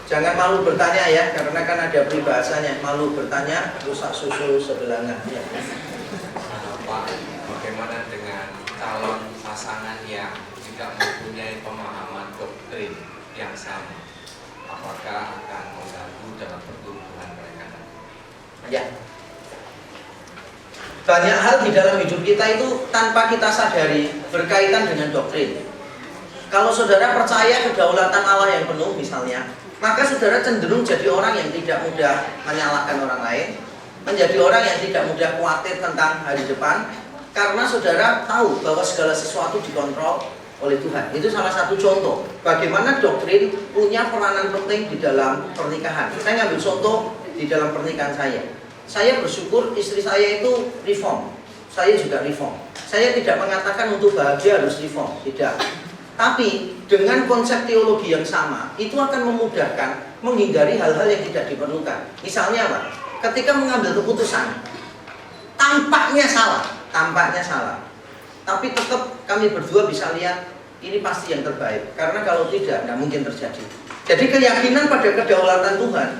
Jangan malu bertanya ya, karena kan ada peribahasanya, malu bertanya, rusak susu sebelanga. Ya. Pak, bagaimana dengan calon pasangan yang tidak mempunyai pemahaman doktrin yang sama? Apakah akan mengganggu dalam pertumbuhan mereka? Ya. Banyak hal di dalam hidup kita itu tanpa kita sadari berkaitan dengan doktrin. Kalau saudara percaya kedaulatan Allah yang penuh misalnya, maka saudara cenderung jadi orang yang tidak mudah menyalahkan orang lain, menjadi orang yang tidak mudah khawatir tentang hari depan, karena saudara tahu bahwa segala sesuatu dikontrol oleh Tuhan. Itu salah satu contoh bagaimana doktrin punya peranan penting di dalam pernikahan. Saya ngambil contoh di dalam pernikahan saya. Saya bersyukur istri saya itu reform, saya juga reform. Saya tidak mengatakan untuk bahagia harus reform, tidak. Tapi dengan konsep teologi yang sama, itu akan memudahkan menghindari hal-hal yang tidak diperlukan. Misalnya apa? Ketika mengambil keputusan, tampaknya salah. Tapi tetap kami berdua bisa lihat ini pasti yang terbaik. Karena kalau tidak mungkin terjadi. Jadi keyakinan pada kedaulatan Tuhan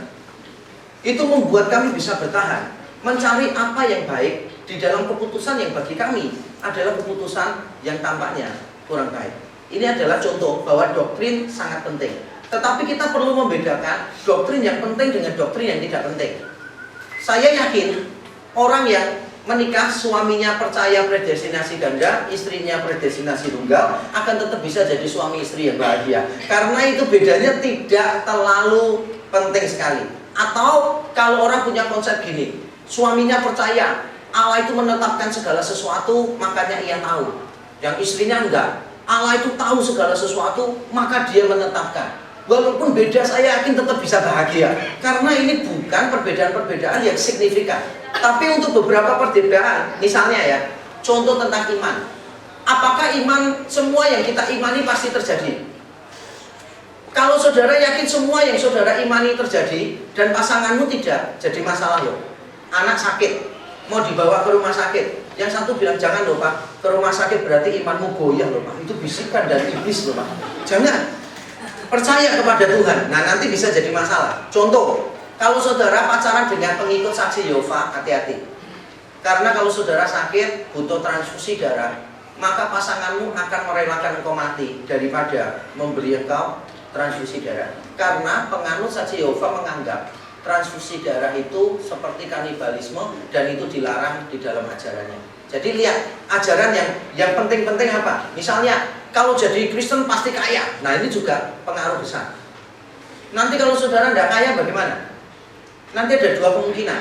itu membuat kami bisa bertahan, mencari apa yang baik di dalam keputusan yang bagi kami adalah keputusan yang tampaknya kurang baik. Ini adalah contoh bahwa doktrin sangat penting. Tetapi kita perlu membedakan doktrin yang penting dengan doktrin yang tidak penting. Saya yakin orang yang menikah, suaminya percaya predestinasi ganda, istrinya predestinasi tunggal, akan tetap bisa jadi suami istri yang bahagia. Karena itu bedanya tidak terlalu penting sekali. Atau kalau orang punya konsep gini, suaminya percaya Allah itu menetapkan segala sesuatu, makanya ia tahu. Yang istrinya enggak, Allah itu tahu segala sesuatu, maka dia menetapkan. Walaupun beda, saya yakin tetap bisa bahagia. Karena ini bukan perbedaan-perbedaan yang signifikan. Tapi untuk beberapa perbedaan, misalnya ya, contoh tentang iman. Apakah iman semua yang kita imani pasti terjadi? Kalau saudara yakin semua yang saudara imani terjadi dan pasanganmu tidak, jadi masalah yuk. Anak sakit, mau dibawa ke rumah sakit. Yang satu bilang, jangan loh Pak, ke rumah sakit berarti imanmu goyah loh Pak. Itu bisikan dari iblis loh Pak. Jangan, percaya kepada Tuhan. Nah nanti bisa jadi masalah. Contoh, kalau saudara pacaran dengan pengikut saksi Yehova, hati-hati. Karena kalau saudara sakit, butuh transfusi darah, maka pasanganmu akan merelakan engkau mati daripada memberi engkau transfusi darah. Karena penganut saksi Yehova menganggap transfusi darah itu seperti kanibalisme dan itu dilarang di dalam ajarannya. Jadi lihat ajaran yang penting-penting apa? Misalnya kalau jadi Kristen pasti kaya. Nah ini juga pengaruh besar. Nanti kalau saudara tidak kaya bagaimana? Nanti ada dua kemungkinan.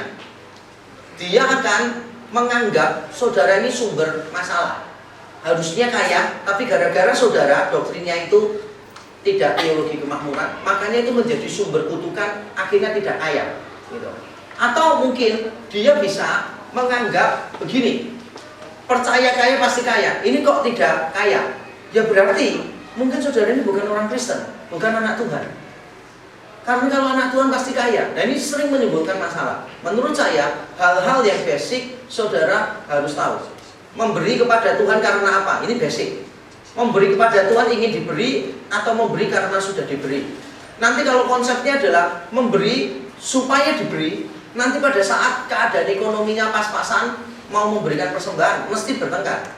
Dia akan menganggap saudara ini sumber masalah. Harusnya kaya, tapi gara-gara saudara doktrinnya itu tidak teologi kemakmuran, makanya itu menjadi sumber kutukan, akhirnya tidak kaya gitu. Atau mungkin dia bisa menganggap begini, percaya kaya pasti kaya, ini kok tidak kaya, ya berarti mungkin saudara ini bukan orang Kristen, bukan anak Tuhan. Karena kalau anak Tuhan pasti kaya. Nah ini sering menimbulkan masalah. Menurut saya hal-hal yang basic saudara harus tahu. Memberi kepada Tuhan karena apa? Ini basic. Memberi kepada Tuhan ingin diberi atau memberi karena sudah diberi. Nanti kalau konsepnya adalah memberi supaya diberi, nanti pada saat keadaan ekonominya pas-pasan mau memberikan persembahan mesti bertengkar.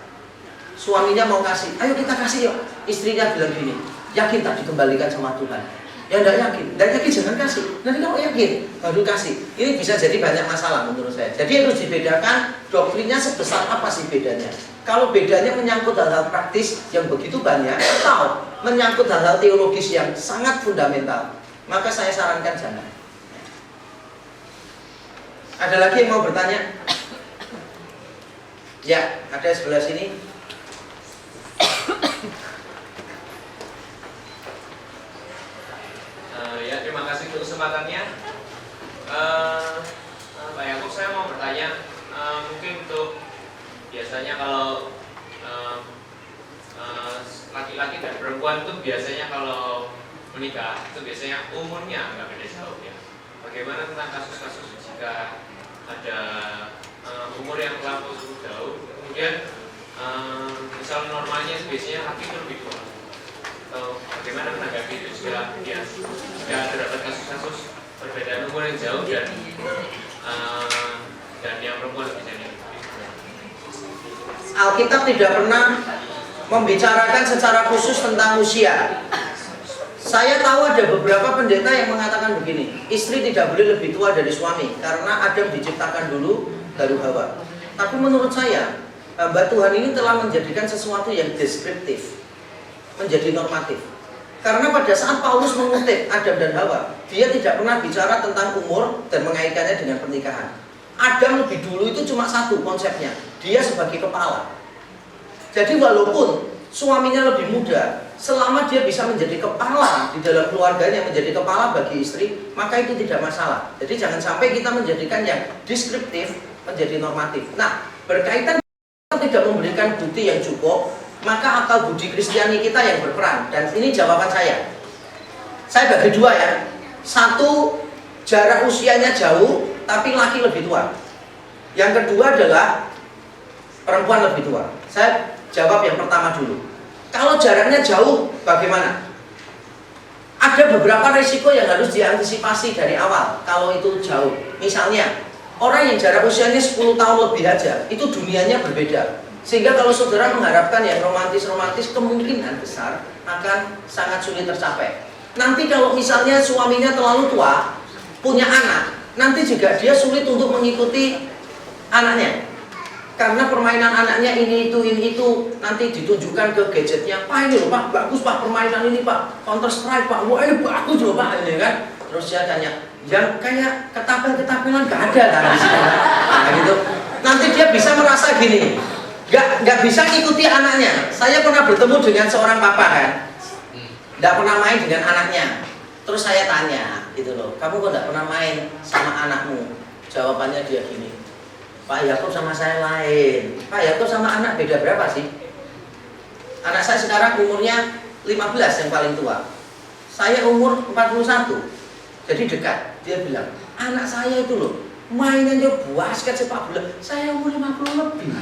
Suaminya mau kasih, ayo kita kasih yuk. Istrinya bilang gini, yakin tak dikembalikan sama Tuhan? Ya tidak yakin jangan kasih. Nanti kalau yakin baru kasih. Ini bisa jadi banyak masalah menurut saya. Jadi harus dibedakan doktrinnya sebesar apa sih bedanya. Kalau bedanya menyangkut hal-hal praktis yang begitu banyak atau menyangkut hal-hal teologis yang sangat fundamental, maka saya sarankan jangan. Ada lagi yang mau bertanya? Ya, ada sebelah sini. Ya, terima kasih untuk kesempatannya. Pak Yakub, saya mau bertanya, mungkin untuk biasanya kalau laki-laki dan perempuan itu biasanya kalau menikah itu biasanya umurnya nggak beda jauh ya. Bagaimana tentang kasus-kasus jika ada umur yang terlampau cukup jauh, kemudian misal normalnya biasanya laki itu lebih tua, atau bagaimana menanggapi itu jika terdapat kasus-kasus perbedaan umur yang jauh dan yang perempuan lebih senior. Alkitab tidak pernah membicarakan secara khusus tentang usia. Saya tahu ada beberapa pendeta yang mengatakan begini, istri tidak boleh lebih tua dari suami karena Adam diciptakan dulu baru Hawa. Tapi menurut saya hamba Tuhan ini telah menjadikan sesuatu yang deskriptif menjadi normatif. Karena pada saat Paulus mengutip Adam dan Hawa, dia tidak pernah bicara tentang umur dan mengaitkannya dengan pernikahan. Adam lebih dulu itu cuma satu konsepnya, dia sebagai kepala. Jadi walaupun suaminya lebih muda, selama dia bisa menjadi kepala di dalam keluarganya, menjadi kepala bagi istri, maka itu tidak masalah. Jadi jangan sampai kita menjadikan yang deskriptif menjadi normatif. Nah, berkaitan tidak memberikan bukti yang cukup, maka akal budi Kristiani kita yang berperan. Dan ini jawaban saya. Saya bagi dua ya. Satu, jarak usianya jauh, tapi laki lebih tua. Yang kedua adalah perempuan lebih tua. Saya jawab yang pertama dulu. Kalau jaraknya jauh, bagaimana? Ada beberapa risiko yang harus diantisipasi dari awal kalau itu jauh. Misalnya, orang yang jarak usianya 10 tahun lebih aja, itu dunianya berbeda. Sehingga kalau saudara mengharapkan yang romantis-romantis, kemungkinan besar akan sangat sulit tercapai. Nanti kalau misalnya suaminya terlalu tua, punya anak, nanti juga dia sulit untuk mengikuti anaknya. Karena permainan anaknya ini itu, nanti ditunjukkan ke gadgetnya. Pak ini loh Pak, bagus Pak permainan ini Pak, Counter Strike Pak, wah ini bagus loh Pak, ini kan. Terus dia tanya, yang kayak ketapel-ketapelan gak ada kan di sini. Nah gitu. Nanti dia bisa merasa gini, gak bisa ngikuti anaknya. Saya pernah bertemu dengan seorang papa kan, gak pernah main dengan anaknya. Terus saya tanya, gitu loh, kamu kok gak pernah main sama anakmu? Jawabannya dia gini, Pak Yakub sama saya lain. Pak Yakub sama anak beda berapa sih? Anak saya sekarang umurnya 15 yang paling tua. Saya umur 41. Jadi dekat. Dia bilang, anak saya itu loh, mainannya basket sepak bola. Saya umur 50 lebih.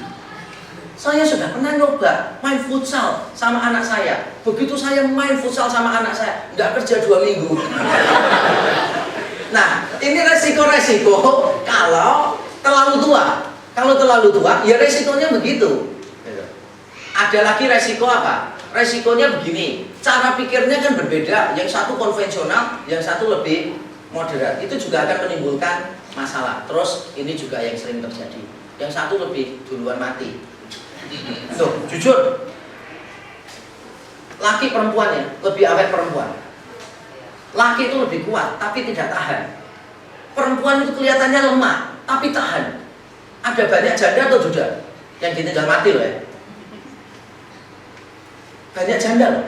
Saya sudah pernah nyoba main futsal sama anak saya. Begitu saya main futsal sama anak saya, nggak kerja 2 minggu. Nah, ini resiko-resiko kalau terlalu tua. Kalau terlalu tua, ya resikonya begitu. Ada lagi resiko apa? Resikonya begini, cara pikirnya kan berbeda. Yang satu konvensional, yang satu lebih moderat. Itu juga akan menimbulkan masalah. Terus ini juga yang sering terjadi. Yang satu lebih duluan mati. Tuh, jujur. Laki perempuannya lebih awet perempuan. Laki itu lebih kuat, tapi tidak tahan. Perempuan itu kelihatannya lemah, tapi tahan. Ada banyak janda atau duda yang ditinggal mati loh ya. Banyak janda loh.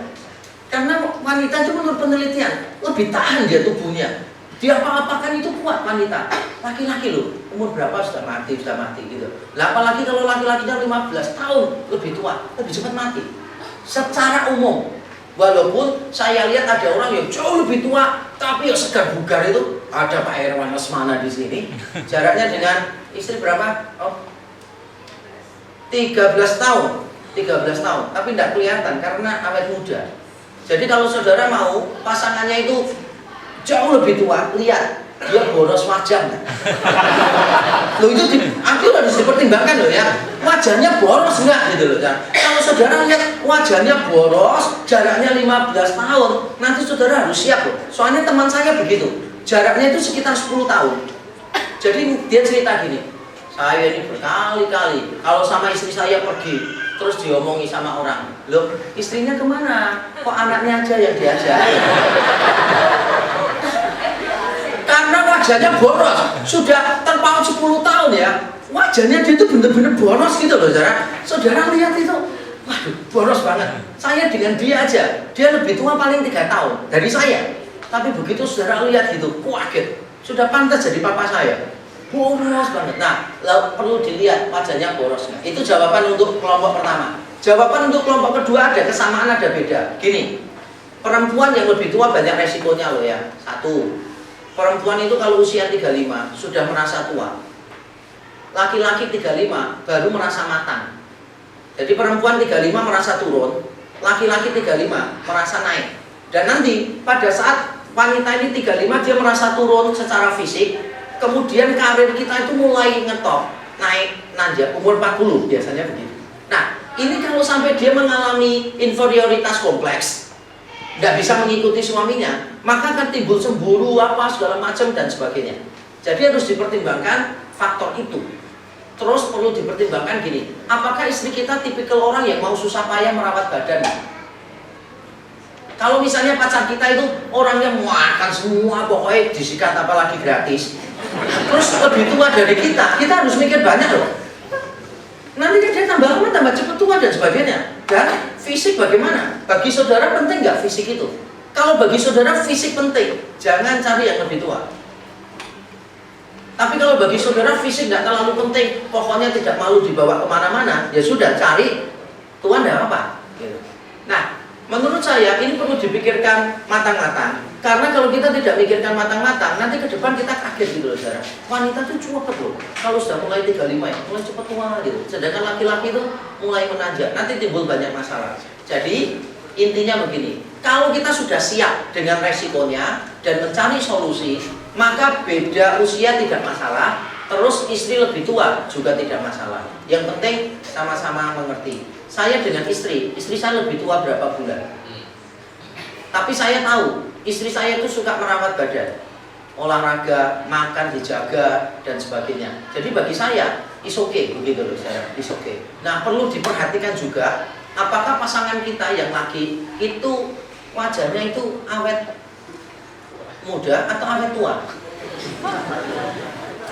Karena wanita itu menurut penelitian lebih tahan dia tubuhnya. Dia apa-apakan itu kuat wanita. Laki-laki loh, umur berapa sudah mati gitu. Lah apalagi kalau laki-lakinya 15 tahun lebih tua, lebih cepat mati. Secara umum. Walaupun saya lihat ada orang yang jauh lebih tua, tapi yang segar bugar itu. Ada Pak Herwan Lesmana di sini. Jaraknya dengan istri berapa? Oh, 13 tahun. 13 tahun, tapi tidak kelihatan karena awet muda. Jadi kalau saudara mau pasangannya itu jauh lebih tua, lihat dia boros wajah. Loh itu harus dipertimbangkan loh ya. Wajahnya boros enggak gitu loh. Kalau saudara lihat wajahnya boros, jaraknya 15 tahun, nanti saudara harus siap loh. Soalnya teman saya begitu. Jaraknya itu sekitar 10 tahun. Jadi dia cerita gini, saya ini berkali-kali kalau sama istri saya pergi, terus diomongi sama orang, loh istrinya kemana? Kok anaknya aja yang diajak? Karena wajahnya boros, sudah terpaut 10 tahun ya. Wajahnya dia itu bener-bener boros gitu loh saudara. Saudara lihat itu, waduh boros banget. Saya dengan dia aja, dia lebih tua paling 3 tahun dari saya. Tapi begitu saudara lihat gitu, kaget. Sudah pantas jadi papa saya. Boros banget. Nah, perlu dilihat wajahnya boros. Itu jawaban untuk kelompok pertama. Jawaban untuk kelompok kedua ada kesamaan, ada beda. Gini, perempuan yang lebih tua banyak resikonya loh ya. Satu, perempuan itu kalau usia 35 sudah merasa tua. Laki-laki 35 baru merasa matang. Jadi perempuan 35 merasa turun, laki-laki 35 merasa naik. Dan nanti pada saat wanita ini 35 dia merasa turun secara fisik, kemudian karir kita itu mulai ngetop, naik, nanjak, umur 40 biasanya begitu. Nah, ini kalau sampai dia mengalami inferioritas kompleks, tidak bisa mengikuti suaminya, maka akan timbul cemburu apa segala macam dan sebagainya. Jadi harus dipertimbangkan faktor itu. Terus perlu dipertimbangkan gini, apakah istri kita tipikal orang yang mau susah payah merawat badan? Kalau misalnya pacar kita itu orangnya makan semua, pokoknya disikat apalagi gratis, terus lebih tua dari kita harus mikir banyak loh. Nanti dia tambah lama, tambah cepat tua dan sebagainya. Dan fisik bagaimana? Bagi saudara penting nggak fisik itu? Kalau bagi saudara fisik penting, jangan cari yang lebih tua. Tapi kalau bagi saudara fisik nggak terlalu penting, pokoknya tidak malu dibawa kemana-mana, ya sudah cari tua nggak apa. Nah, menurut saya ini perlu dipikirkan matang-matang. Karena kalau kita tidak pikirkan matang-matang, nanti ke depan kita kaget gitu loh, saudara. Wanita itu cepet loh. Kalau sudah mulai 35 ya, mulai cepet tua gitu. Sedangkan laki-laki itu mulai menanjak, nanti timbul banyak masalah. Jadi intinya begini, kalau kita sudah siap dengan resikonya dan mencari solusi, maka beda usia tidak masalah. Terus istri lebih tua juga tidak masalah. Yang penting sama-sama mengerti. Saya dengan istri saya lebih tua berapa bulan. Tapi saya tahu, istri saya itu suka merawat badan, olahraga, makan dijaga dan sebagainya. Jadi bagi saya, is okay, begitu loh saya, is okay. Nah, perlu diperhatikan juga, apakah pasangan kita yang laki itu wajahnya itu awet muda atau awet tua?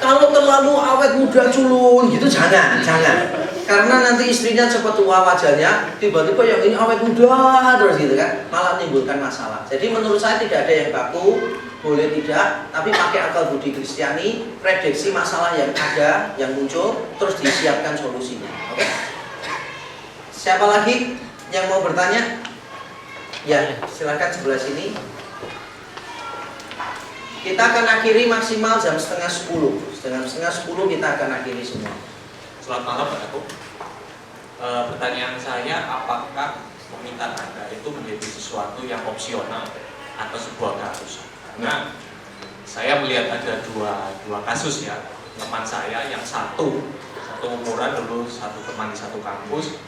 Kalau terlalu awet muda culun gitu jangan. Karena nanti istrinya cepat tua wajahnya, tiba-tiba yang ini awet muda terus gitu kan, malah menimbulkan masalah. Jadi menurut saya tidak ada yang baku, boleh tidak, tapi pakai akal budi Kristiani, prediksi masalah yang ada, yang muncul, terus disiapkan solusinya. Oke? Siapa lagi yang mau bertanya? Ya, silakan sebelah sini. Kita akan akhiri maksimal jam setengah 10. Setengah 10 kita akan akhiri semua. Selamat malam Pak Aku. Pertanyaan saya, apakah meminta tanda itu menjadi sesuatu yang opsional atau sebuah keharusan? Karena saya melihat ada dua kasus ya, teman saya yang satu umuran dulu, satu teman di satu kampus,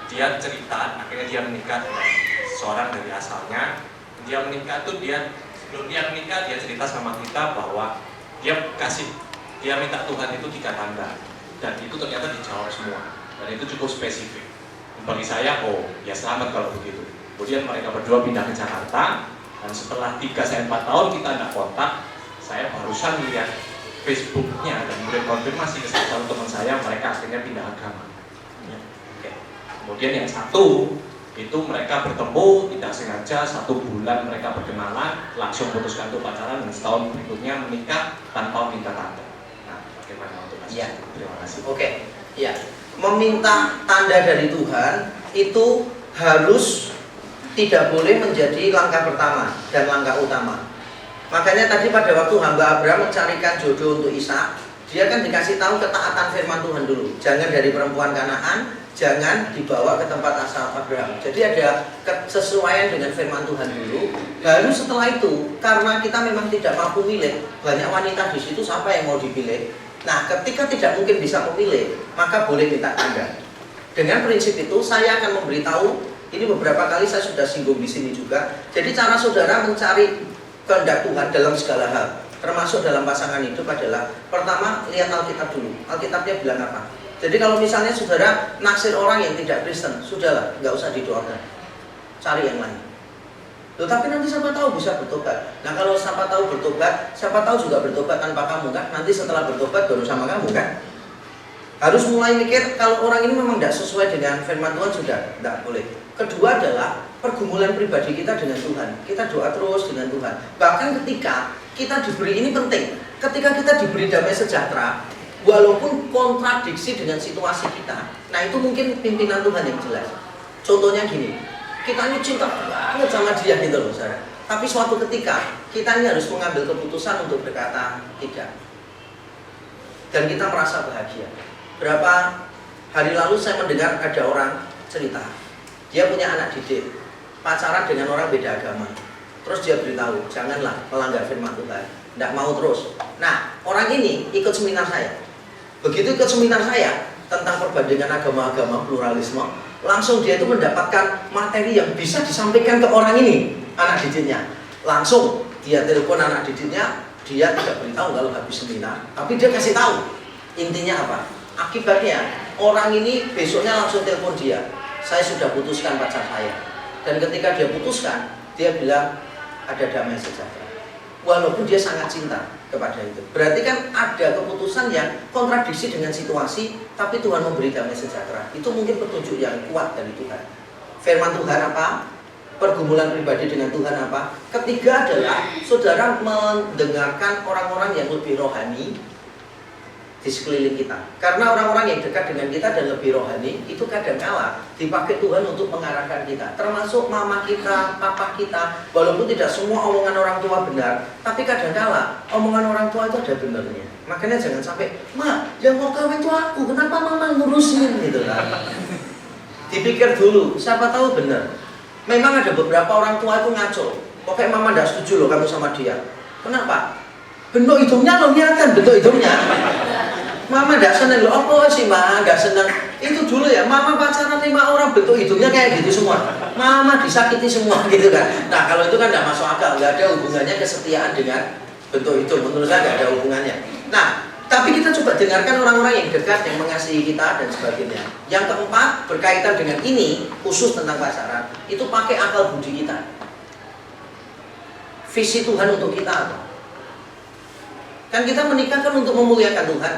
dia cerita akhirnya dia menikah dengan seorang dari asalnya. Dia menikah tuh sebelum dia menikah dia cerita sama kita bahwa dia minta Tuhan itu 3 tanda. Dan itu ternyata dijawab semua, dan itu cukup spesifik. Bagi saya, oh ya selamat kalau begitu. Kemudian mereka berdua pindah ke Jakarta, dan setelah 3-4 tahun kita tidak kontak, saya barusan lihat Facebooknya dan kemudian konfirmasi ke salah satu teman saya, mereka akhirnya pindah agama. Ya. Oke. Kemudian yang satu itu mereka bertemu tidak sengaja, 1 bulan mereka berkenalan, langsung putuskan untuk pacaran, dan setahun berikutnya menikah tanpa minta tanda. Bagaimana untuk kasus? Ya. Terima kasih. Oke, ya. Meminta tanda dari Tuhan itu harus tidak boleh menjadi langkah pertama dan langkah utama. Makanya tadi pada waktu hamba Abraham mencarikan jodoh untuk Ishak, dia kan dikasih tahu ketaatan firman Tuhan dulu. Jangan dari perempuan Kanaan, jangan dibawa ke tempat asal Abraham. Jadi ada kesesuaian dengan firman Tuhan dulu. Baru setelah itu, karena kita memang tidak mampu milih, banyak wanita di situ, siapa yang mau dipilih? Nah, ketika tidak mungkin bisa memilih, maka boleh minta tanda. Dengan prinsip itu, saya akan memberitahu. Ini beberapa kali saya sudah singgung di sini juga. Jadi cara saudara mencari kehendak Tuhan dalam segala hal, termasuk dalam pasangan hidup adalah pertama lihat Alkitab dulu. Alkitabnya bilang apa? Jadi kalau misalnya saudara naksir orang yang tidak Kristen, sudahlah, nggak usah didoakan. Cari yang lain. Loh, tapi nanti siapa tahu bisa bertobat. Nah, kalau siapa tahu bertobat, siapa tahu juga bertobat tanpa kamu kan? Nanti setelah bertobat baru sama kamu kan? Harus mulai mikir kalau orang ini memang tidak sesuai dengan firman Tuhan, sudah tidak boleh. Kedua adalah pergumulan pribadi kita dengan Tuhan. Kita doa terus dengan Tuhan. Bahkan ketika kita diberi, ini penting, ketika kita diberi damai sejahtera, walaupun kontradiksi dengan situasi kita, nah itu mungkin pimpinan Tuhan yang jelas. Contohnya gini, kita ini cinta banget sama dia gitu loh saudara. Tapi suatu ketika kita ini harus mengambil keputusan untuk berkata tidak. Dan kita merasa bahagia. Berapa hari lalu saya mendengar ada orang cerita, dia punya anak didik, pacaran dengan orang beda agama. Terus dia beritahu, janganlah melanggar firman Tuhan, tidak mau terus. Nah, orang ini ikut seminar saya. Begitu ikut seminar saya tentang perbandingan agama-agama, pluralisme, langsung dia itu mendapatkan materi yang bisa disampaikan ke orang ini, anak didiknya. Langsung dia telepon anak didiknya, dia tidak beritahu kalau habis seminar, tapi dia kasih tahu. Intinya apa? Akibatnya orang ini besoknya langsung telepon dia, saya sudah putuskan pacar saya. Dan ketika dia putuskan, dia bilang ada damai sejahtera. Walaupun dia sangat cinta kepada itu. Berarti kan ada keputusan yang kontradiksi dengan situasi, tapi Tuhan memberi damai sejahtera. Itu mungkin petunjuk yang kuat dari Tuhan. Firman Tuhan apa? Pergumulan pribadi dengan Tuhan apa? Ketiga adalah saudara mendengarkan orang-orang yang lebih rohani. di sekeliling kita. Karena orang-orang yang dekat dengan kita dan lebih rohani itu kadang-kala dipakai Tuhan untuk mengarahkan kita. Termasuk mama kita, papa kita. Walaupun tidak semua omongan orang tua benar, tapi kadang-kala omongan orang tua itu ada benarnya. Makanya jangan sampai, "Ma, yang mau kawin itu aku, kenapa mama ngurusin?" gitu kan. Dipikir dulu, siapa tahu benar. Memang ada beberapa orang tua itu ngaco. Pokoknya mama tidak setuju loh kamu sama dia. Kenapa? Bentuk hidungnya lo kelihatan, bentuk hidungnya. Mama gak seneng loh, apa sih ma, gak seneng. Itu dulu ya, mama pacaran 5 orang bentuk hidungnya kayak gitu semua. Mama disakiti semua gitu kan. Nah kalau itu kan gak masuk akal, gak ada hubungannya kesetiaan dengan bentuk hidung. Menurut saya gak ada hubungannya. Nah, tapi kita coba dengarkan orang-orang yang dekat, yang mengasihi kita dan sebagainya. Yang keempat, berkaitan dengan ini, khusus tentang pacaran, itu pakai akal budi kita. Visi Tuhan untuk kita apa? Kan kita menikah kan untuk memuliakan Tuhan.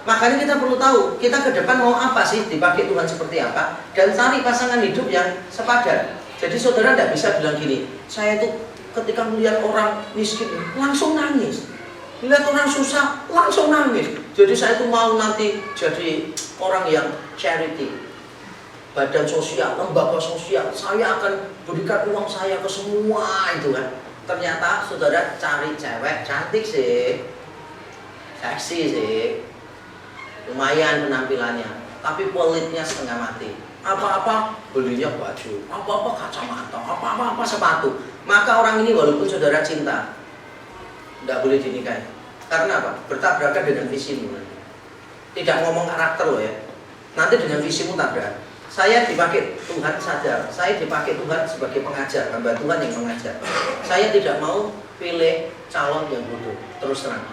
Makanya kita perlu tahu, kita ke depan mau apa sih, dipakai Tuhan seperti apa, dan cari pasangan hidup yang sepadan. Jadi saudara tidak bisa bilang gini, saya itu ketika melihat orang miskin langsung nangis, melihat orang susah langsung nangis. Jadi saya itu mau nanti jadi orang yang charity, badan sosial, lembaga sosial, saya akan berikan uang saya ke semua itu kan. Ternyata saudara cari cewek cantik sih, seksi sih, lumayan penampilannya, tapi kulitnya setengah mati. Apa-apa belinya baju, apa-apa kacamata, apa-apa sepatu. Maka orang ini walaupun saudara cinta, tidak boleh dinikahi. Karena apa? Bertabrakan dengan visimu. Tidak ngomong karakter loh ya. Nanti dengan visimu tabrak. Saya dipakai Tuhan sadar, saya dipakai Tuhan sebagai pengajar, hamba Tuhan yang mengajar. Saya tidak mau pilih calon yang bodoh, terus terang.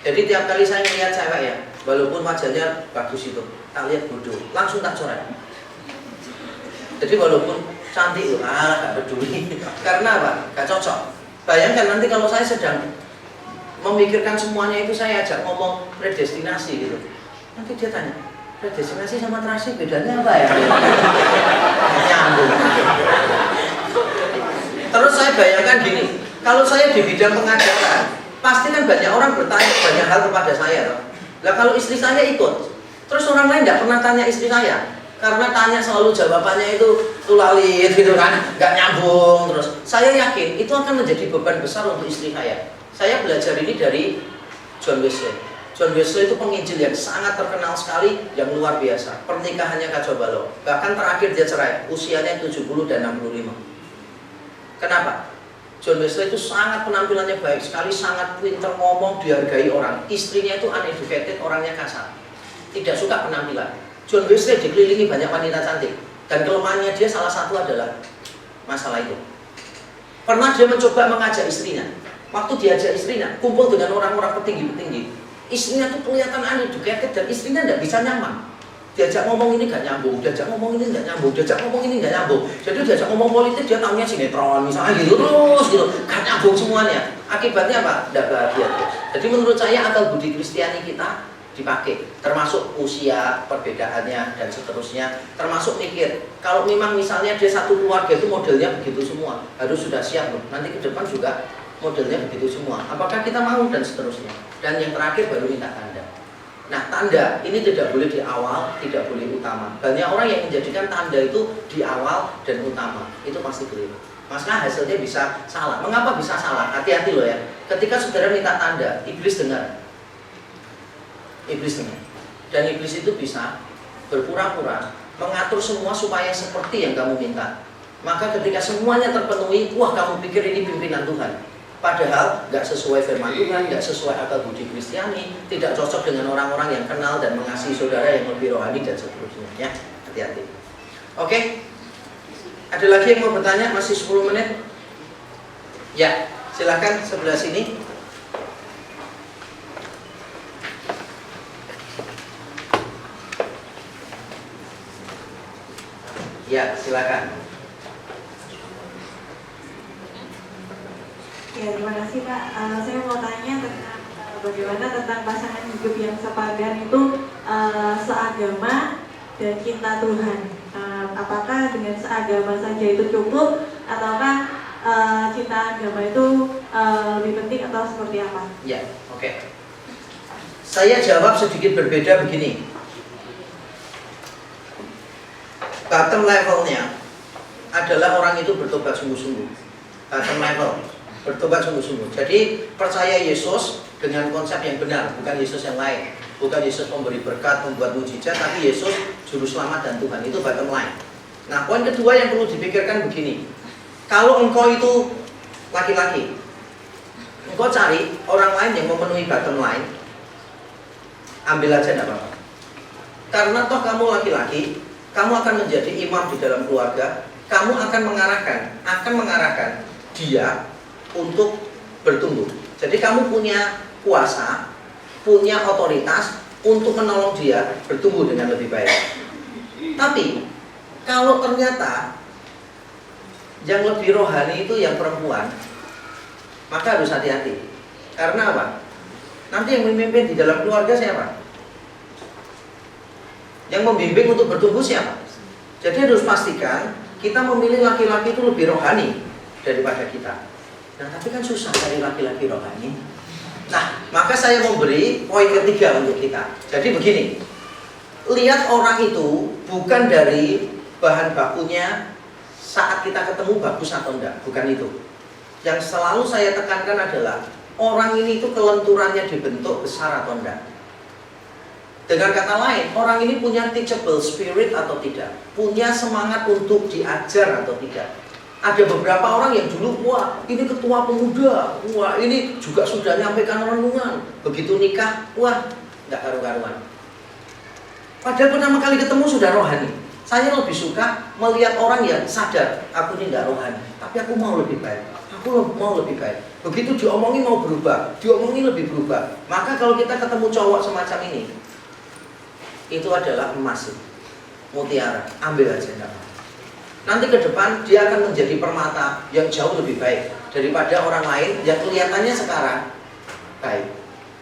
Jadi tiap kali saya melihat cewek ya, walaupun wajahnya bagus itu, tak lihat bodoh, langsung tak coret. Jadi walaupun cantik, gak peduli. Karena apa? Gak cocok. Bayangkan nanti kalau saya sedang memikirkan semuanya itu, saya ajak ngomong predestinasi gitu. Nanti dia tanya, predestinasi sama terasi bedanya apa ya? Nyambung. Terus saya bayangkan gini, kalau saya di bidang pengajaran, pasti kan banyak orang bertanya banyak hal kepada saya. Lah kalau istri saya ikut, terus orang lain tidak pernah tanya istri saya, karena tanya selalu jawabannya itu tulalit gitu kan, nggak nyambung terus. Saya yakin itu akan menjadi beban besar untuk istri saya. Saya belajar ini dari John Wesley. John Wesley itu penginjil yang sangat terkenal sekali, yang luar biasa. Pernikahannya kacau balau. Bahkan terakhir dia cerai, usianya 70 dan 65. Kenapa? John Wesley itu sangat penampilannya baik sekali, sangat pintar ngomong, dihargai orang. Istrinya itu uneducated, orangnya kasar, tidak suka penampilan. John Wesley dikelilingi banyak wanita cantik, dan kelemahannya dia salah satu adalah masalah itu. Pernah dia mencoba mengajak istrinya. Waktu diajak istrinya, kumpul dengan orang-orang petinggi-petinggi, istrinya tuh kelihatan uneducated dan istrinya tidak bisa nyaman. Diajak ngomong ini gak nyambung, diajak ngomong ini gak nyambung, diajak ngomong ini gak nyambung. Jadi diajak ngomong politik dia tahunya sinetron misalnya gitu terus gitu, gak nyambung semuanya. Akibatnya apa? Tidak bahagia terus. Jadi menurut saya akal budi Kristiani kita dipakai, termasuk usia, perbedaannya dan seterusnya. Termasuk mikir, kalau memang misalnya dia satu keluarga itu modelnya begitu semua, harus sudah siap loh. Nanti ke depan juga modelnya begitu semua. Apakah kita mau dan seterusnya. Dan yang terakhir baru minta tanda. Nah tanda ini tidak boleh di awal, tidak boleh utama. Banyak orang yang menjadikan tanda itu di awal dan utama, itu pasti keliru. Maka hasilnya bisa salah. Mengapa bisa salah? Hati-hati loh ya. Ketika saudara minta tanda, iblis dengar. Iblis dengar. Dan iblis itu bisa berpura-pura mengatur semua supaya seperti yang kamu minta. Maka ketika semuanya terpenuhi, wah kamu pikir ini pimpinan Tuhan. Padahal nggak sesuai firman Tuhan, nggak sesuai akal budi Kristiani, tidak cocok dengan orang-orang yang kenal dan mengasihi saudara yang lebih rohani dan seterusnya. Ya, hati-hati. Oke, ada lagi yang mau bertanya? Masih 10 menit? Ya, silakan sebelah sini. Ya, silakan. Ya, terima kasih Pak. Saya mau tanya tentang bagaimana tentang pasangan hidup yang sepadan itu seagama dan cinta Tuhan. Apakah dengan seagama saja itu cukup, ataukah cinta agama itu lebih penting atau seperti apa? Ya, oke. Saya jawab sedikit berbeda begini. Bottom levelnya adalah orang itu bertobat sungguh-sungguh. Bottom level, bertobat sungguh-sungguh. Jadi percaya Yesus dengan konsep yang benar, bukan Yesus yang lain. Bukan Yesus memberi berkat, membuat mujizat, tapi Yesus juru selamat dan Tuhan. Itu bottom line. Nah, poin kedua yang perlu dipikirkan begini. Kalau engkau itu laki-laki, engkau cari orang lain yang memenuhi bottom line, ambil aja enggak apa-apa. Karena toh kamu laki-laki, kamu akan menjadi imam di dalam keluarga, kamu akan mengarahkan dia untuk bertumbuh. Jadi kamu punya kuasa, punya otoritas untuk menolong dia bertumbuh dengan lebih baik. Tapi kalau ternyata yang lebih rohani itu yang perempuan, maka harus hati-hati. Karena apa? Nanti yang memimpin di dalam keluarga siapa? Yang membimbing untuk bertumbuh siapa? Jadi harus pastikan kita memilih laki-laki itu lebih rohani daripada kita. Nah, tapi kan susah cari laki-laki rohani. Nah, maka saya memberi poin ketiga untuk kita. Jadi begini, lihat orang itu bukan dari bahan bakunya saat kita ketemu bagus atau enggak, bukan itu. Yang selalu saya tekankan adalah orang ini itu kelenturannya dibentuk besar atau enggak. Dengan kata lain, orang ini punya teachable spirit atau tidak, punya semangat untuk diajar atau tidak. Ada beberapa orang yang dulu, wah ini ketua pemuda, wah ini juga sudah nyampaikan renungan. Begitu nikah, wah nggak karu-karuan. Padahal pertama kali ketemu sudah rohani. Saya lebih suka melihat orang yang sadar, aku ini nggak rohani, tapi aku mau lebih baik. Aku mau lebih baik. Begitu diomongin mau berubah, diomongin lebih berubah. Maka kalau kita ketemu cowok semacam ini, itu adalah emas, mutiara, ambil aja enggak apa. Nanti ke depan dia akan menjadi permata yang jauh lebih baik daripada orang lain yang kelihatannya sekarang baik.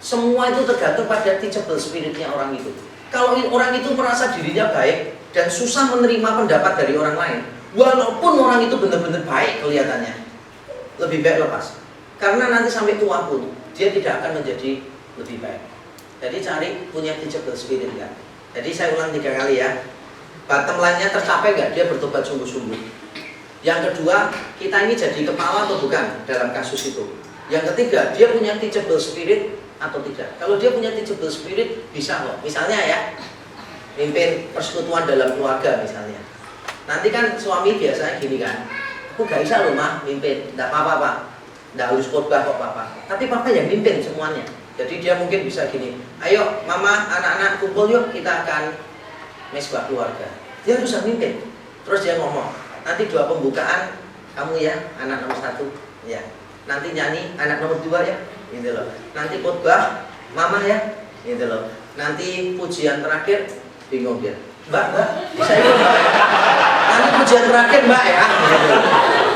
Semua itu tergantung pada teachable spiritnya orang itu. Kalau orang itu merasa dirinya baik dan susah menerima pendapat dari orang lain, walaupun orang itu benar-benar baik kelihatannya, lebih baik lepas. Karena nanti sampai tua pun dia tidak akan menjadi lebih baik. Jadi cari punya teachable spirit ya. Jadi saya ulang 3 kali ya. Bottom line-nya tercapai nggak? Dia bertobat sungguh-sungguh. Yang kedua, kita ini jadi kepala atau bukan dalam kasus itu. Yang ketiga, dia punya teachable spirit atau tidak. Kalau dia punya teachable spirit, bisa loh. Misalnya ya, mimpin persekutuan dalam keluarga misalnya. Nanti kan suami biasanya gini kan, aku gak bisa loh mah mimpin, nggak apa-apa pak, nggak harus khotbah kok papa. Tapi papa yang mimpin semuanya. Jadi dia mungkin bisa gini, ayo mama, anak-anak kumpul yuk, kita akan mesbah keluarga. Dia bisa mimpin. Terus dia ngomong, nanti doa pembukaan kamu ya, anak nomor 1 ya. Nanti nyanyi anak nomor 2 ya, gitu loh. Nanti khotbah mama ya, gitu loh. Nanti pujian terakhir bingung dia, mbak, bisa ikut mbak ya? Nanti pujian terakhir mbak ya, gitu.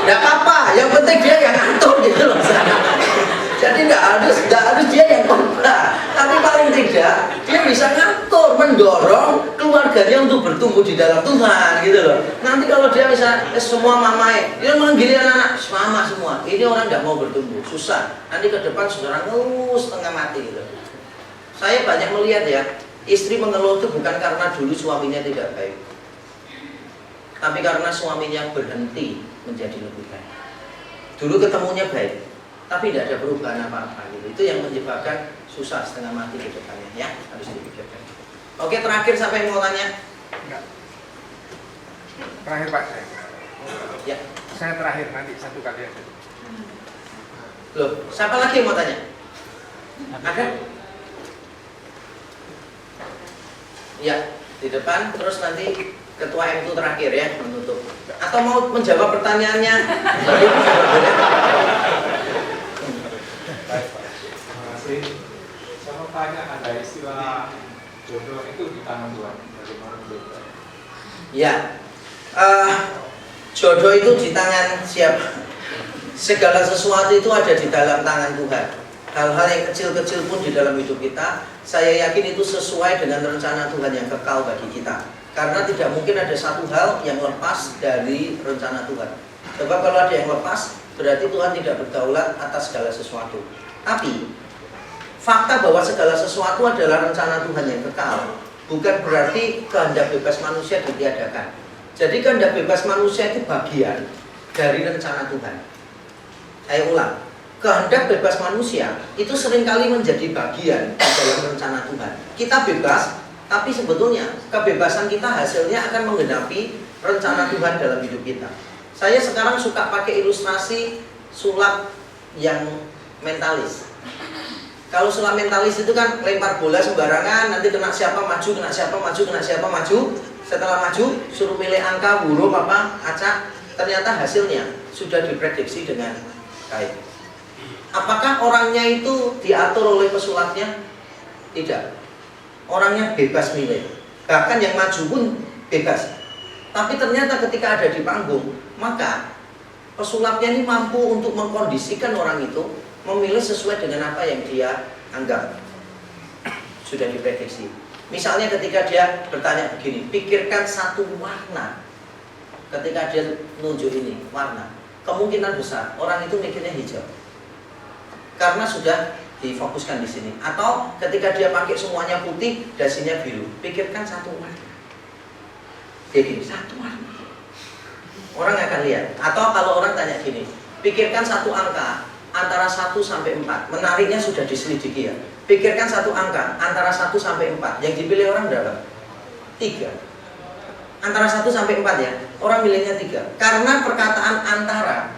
Nggak apa-apa, yang penting dia yang ngatur gitu loh. Jadi nggak harus dia yang khotbah, tapi paling tidak dia bisa ngatur, mendorong keluarganya untuk bertumbuh di dalam Tuhan gitu loh. Nanti kalau dia bisa semua mamai, dia manggilin anak mama semua, ini orang nggak mau bertumbuh, susah. Nanti ke depan saudara ngeluh setengah mati gitu. Saya banyak melihat ya, istri mengeluh itu bukan karena dulu suaminya tidak baik, tapi karena suaminya berhenti menjadi lebih baik. Dulu ketemunya baik, tapi tidak ada perubahan apa-apa gitu. Itu yang menyebabkan susah setengah mati ke depannya ya, harus dipikirkan. Oke, terakhir siapa yang mau tanya? Enggak. Terakhir Pak saya. Ya. Saya terakhir nanti 1 kali aja. Loh, siapa lagi yang mau tanya? Ada? Ya, di depan, terus nanti ketua M2 terakhir ya, menutup. Atau mau menjawab pertanyaannya? Baik Pak. Terima kasih. Saya mau tanya, ada istilah jodoh itu di tangan Tuhan. Bagaimana menurut Pak? Ya, jodoh itu di tangan siapa? Segala sesuatu itu ada di dalam tangan Tuhan. Hal-hal yang kecil-kecil pun di dalam hidup kita, saya yakin itu sesuai dengan rencana Tuhan yang kekal bagi kita. Karena tidak mungkin ada satu hal yang lepas dari rencana Tuhan. Sebab kalau ada yang lepas, berarti Tuhan tidak berdaulat atas segala sesuatu. Tapi Fakta bahwa segala sesuatu adalah rencana Tuhan yang kekal, bukan berarti kehendak bebas manusia ditiadakan. Jadi kehendak bebas manusia itu bagian dari rencana Tuhan. Saya ulang, kehendak bebas manusia itu seringkali menjadi bagian dalam rencana Tuhan. Kita bebas, tapi sebetulnya kebebasan kita hasilnya akan menggenapi rencana Tuhan dalam hidup kita. Saya sekarang suka pakai ilustrasi sulap yang mentalis. Kalau sulap mentalis itu kan lempar bola sembarangan, nanti kena siapa maju, kena siapa maju, kena siapa maju. Setelah maju, suruh pilih angka, huruf apa, acak. Ternyata hasilnya sudah diprediksi dengan baik. Apakah orangnya itu diatur oleh pesulapnya? Tidak. Orangnya bebas milih. Bahkan yang maju pun bebas. Tapi ternyata ketika ada di panggung, maka pesulapnya ini mampu untuk mengkondisikan orang itu memilih sesuai dengan apa yang dia anggap sudah diprediksi. Misalnya ketika dia bertanya begini, pikirkan satu warna. Ketika dia nunjuk ini, warna, kemungkinan besar orang itu mikirnya hijau. Karena sudah difokuskan di sini. Atau ketika dia pakai semuanya putih, dasinya biru, pikirkan satu warna. Jadi satu warna. Orang akan lihat. Atau kalau orang tanya gini, pikirkan satu angka antara 1 sampai 4. Menariknya sudah diselidiki ya. Pikirkan satu angka antara 1 sampai 4. Yang dipilih orang berapa? 3. Antara 1 sampai 4 ya. Orang milihnya 3. Karena perkataan antara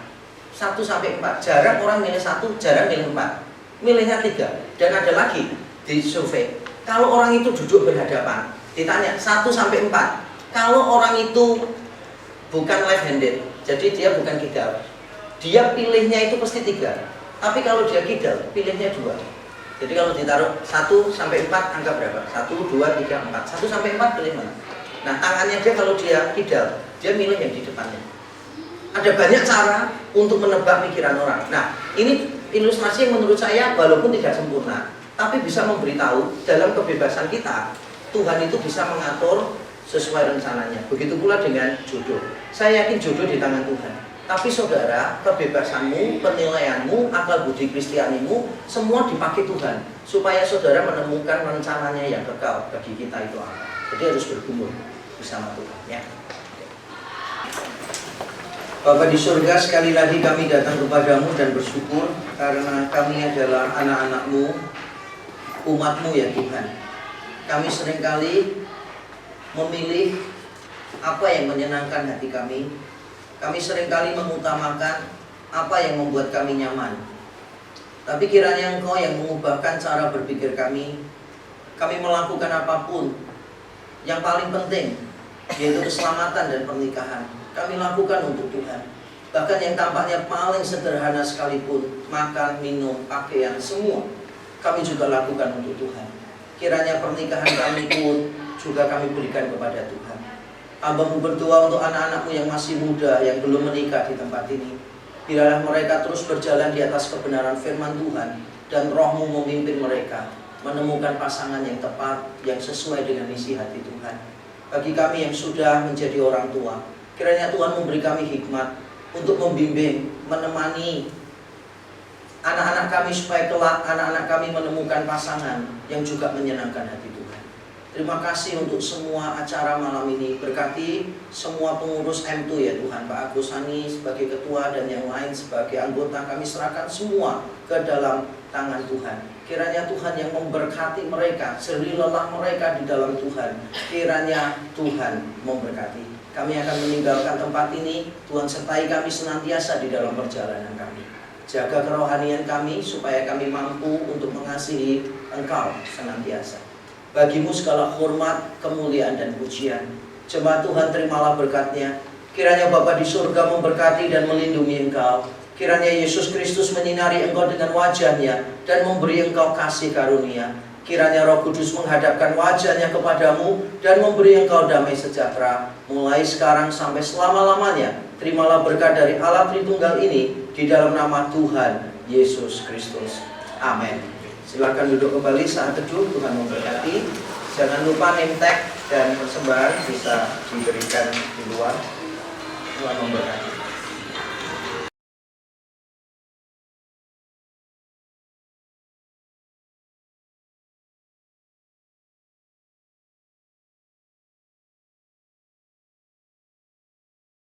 1 sampai 4. Jarang orang milih 1, jarang milih 4. Milihnya 3. Dan ada lagi di survei. Kalau orang itu duduk berhadapan, ditanya 1 sampai 4. Kalau orang itu bukan left handed, jadi dia bukan kidal, dia pilihnya itu pasti 3. Tapi kalau dia kidal, pilihnya 2. Jadi kalau ditaruh 1 sampai 4, angka berapa? 1, 2, 3, 4. 1 sampai 4 pilih mana? Nah, tangannya dia kalau dia kidal, dia milih yang di depannya. Ada banyak cara untuk menebak pikiran orang. Nah, ini ilustrasi yang menurut saya walaupun tidak sempurna, tapi bisa memberitahu dalam kebebasan kita, Tuhan itu bisa mengatur sesuai rencananya. Begitu pula dengan jodoh. Saya yakin jodoh di tangan Tuhan. Tapi saudara, kebebasanmu, penilaianmu, akal budi kristianimu, semua dipakai Tuhan supaya saudara menemukan rencananya yang kekal bagi kita itu apa. Jadi harus bergumul bersama Tuhan ya. Bapa di surga, sekali lagi kami datang kepadamu dan bersyukur karena kami adalah anak-anak-Mu, umat-Mu ya Tuhan. Kami seringkali memilih apa yang menyenangkan hati kami. Kami seringkali mengutamakan apa yang membuat kami nyaman. Tapi kiranya Engkau yang mengubahkan cara berpikir kami. Kami melakukan apapun yang paling penting, yaitu keselamatan dan pernikahan, kami lakukan untuk Tuhan. Bahkan yang tampaknya paling sederhana sekalipun, makan, minum, pakaian, semua kami juga lakukan untuk Tuhan. Kiranya pernikahan kami pun juga kami berikan kepada Tuhan. Hamba-Mu berdoa untuk anak-anak-Mu yang masih muda, yang belum menikah di tempat ini. Biarlah mereka terus berjalan di atas kebenaran firman Tuhan, dan Roh-Mu memimpin mereka menemukan pasangan yang tepat, yang sesuai dengan isi hati Tuhan. Bagi kami yang sudah menjadi orang tua, kiranya Tuhan memberi kami hikmat untuk membimbing, menemani anak-anak kami supaya kelak anak-anak kami menemukan pasangan yang juga menyenangkan hati Tuhan. Terima kasih untuk semua acara malam ini. Berkati semua pengurus M2 ya Tuhan. Pak Agus Hani sebagai ketua dan yang lain sebagai anggota, kami serahkan semua ke dalam tangan Tuhan. Kiranya Tuhan yang memberkati mereka, seri lelah mereka di dalam Tuhan. Kiranya Tuhan memberkati. Kami akan meninggalkan tempat ini. Tuhan sertai kami senantiasa di dalam perjalanan kami. Jaga kerohanian kami supaya kami mampu untuk mengasihi Engkau senantiasa. Bagimu segala hormat, kemuliaan dan pujian. Jemaat Tuhan terimalah berkat-Nya. Kiranya Bapa di surga memberkati dan melindungi Engkau. Kiranya Yesus Kristus menyinari Engkau dengan wajah-Nya dan memberi Engkau kasih karunia. Kiranya Roh Kudus menghadapkan wajah-Nya kepadamu dan memberi Engkau damai sejahtera mulai sekarang sampai selama-lamanya. Terimalah berkat dari Allah Tritunggal ini di dalam nama Tuhan Yesus Kristus. Amin. Silakan duduk kembali saat teduh. Tuhan memberkati. Jangan lupa name tag dan persembahan bisa diberikan di luar. Tuhan memberkati.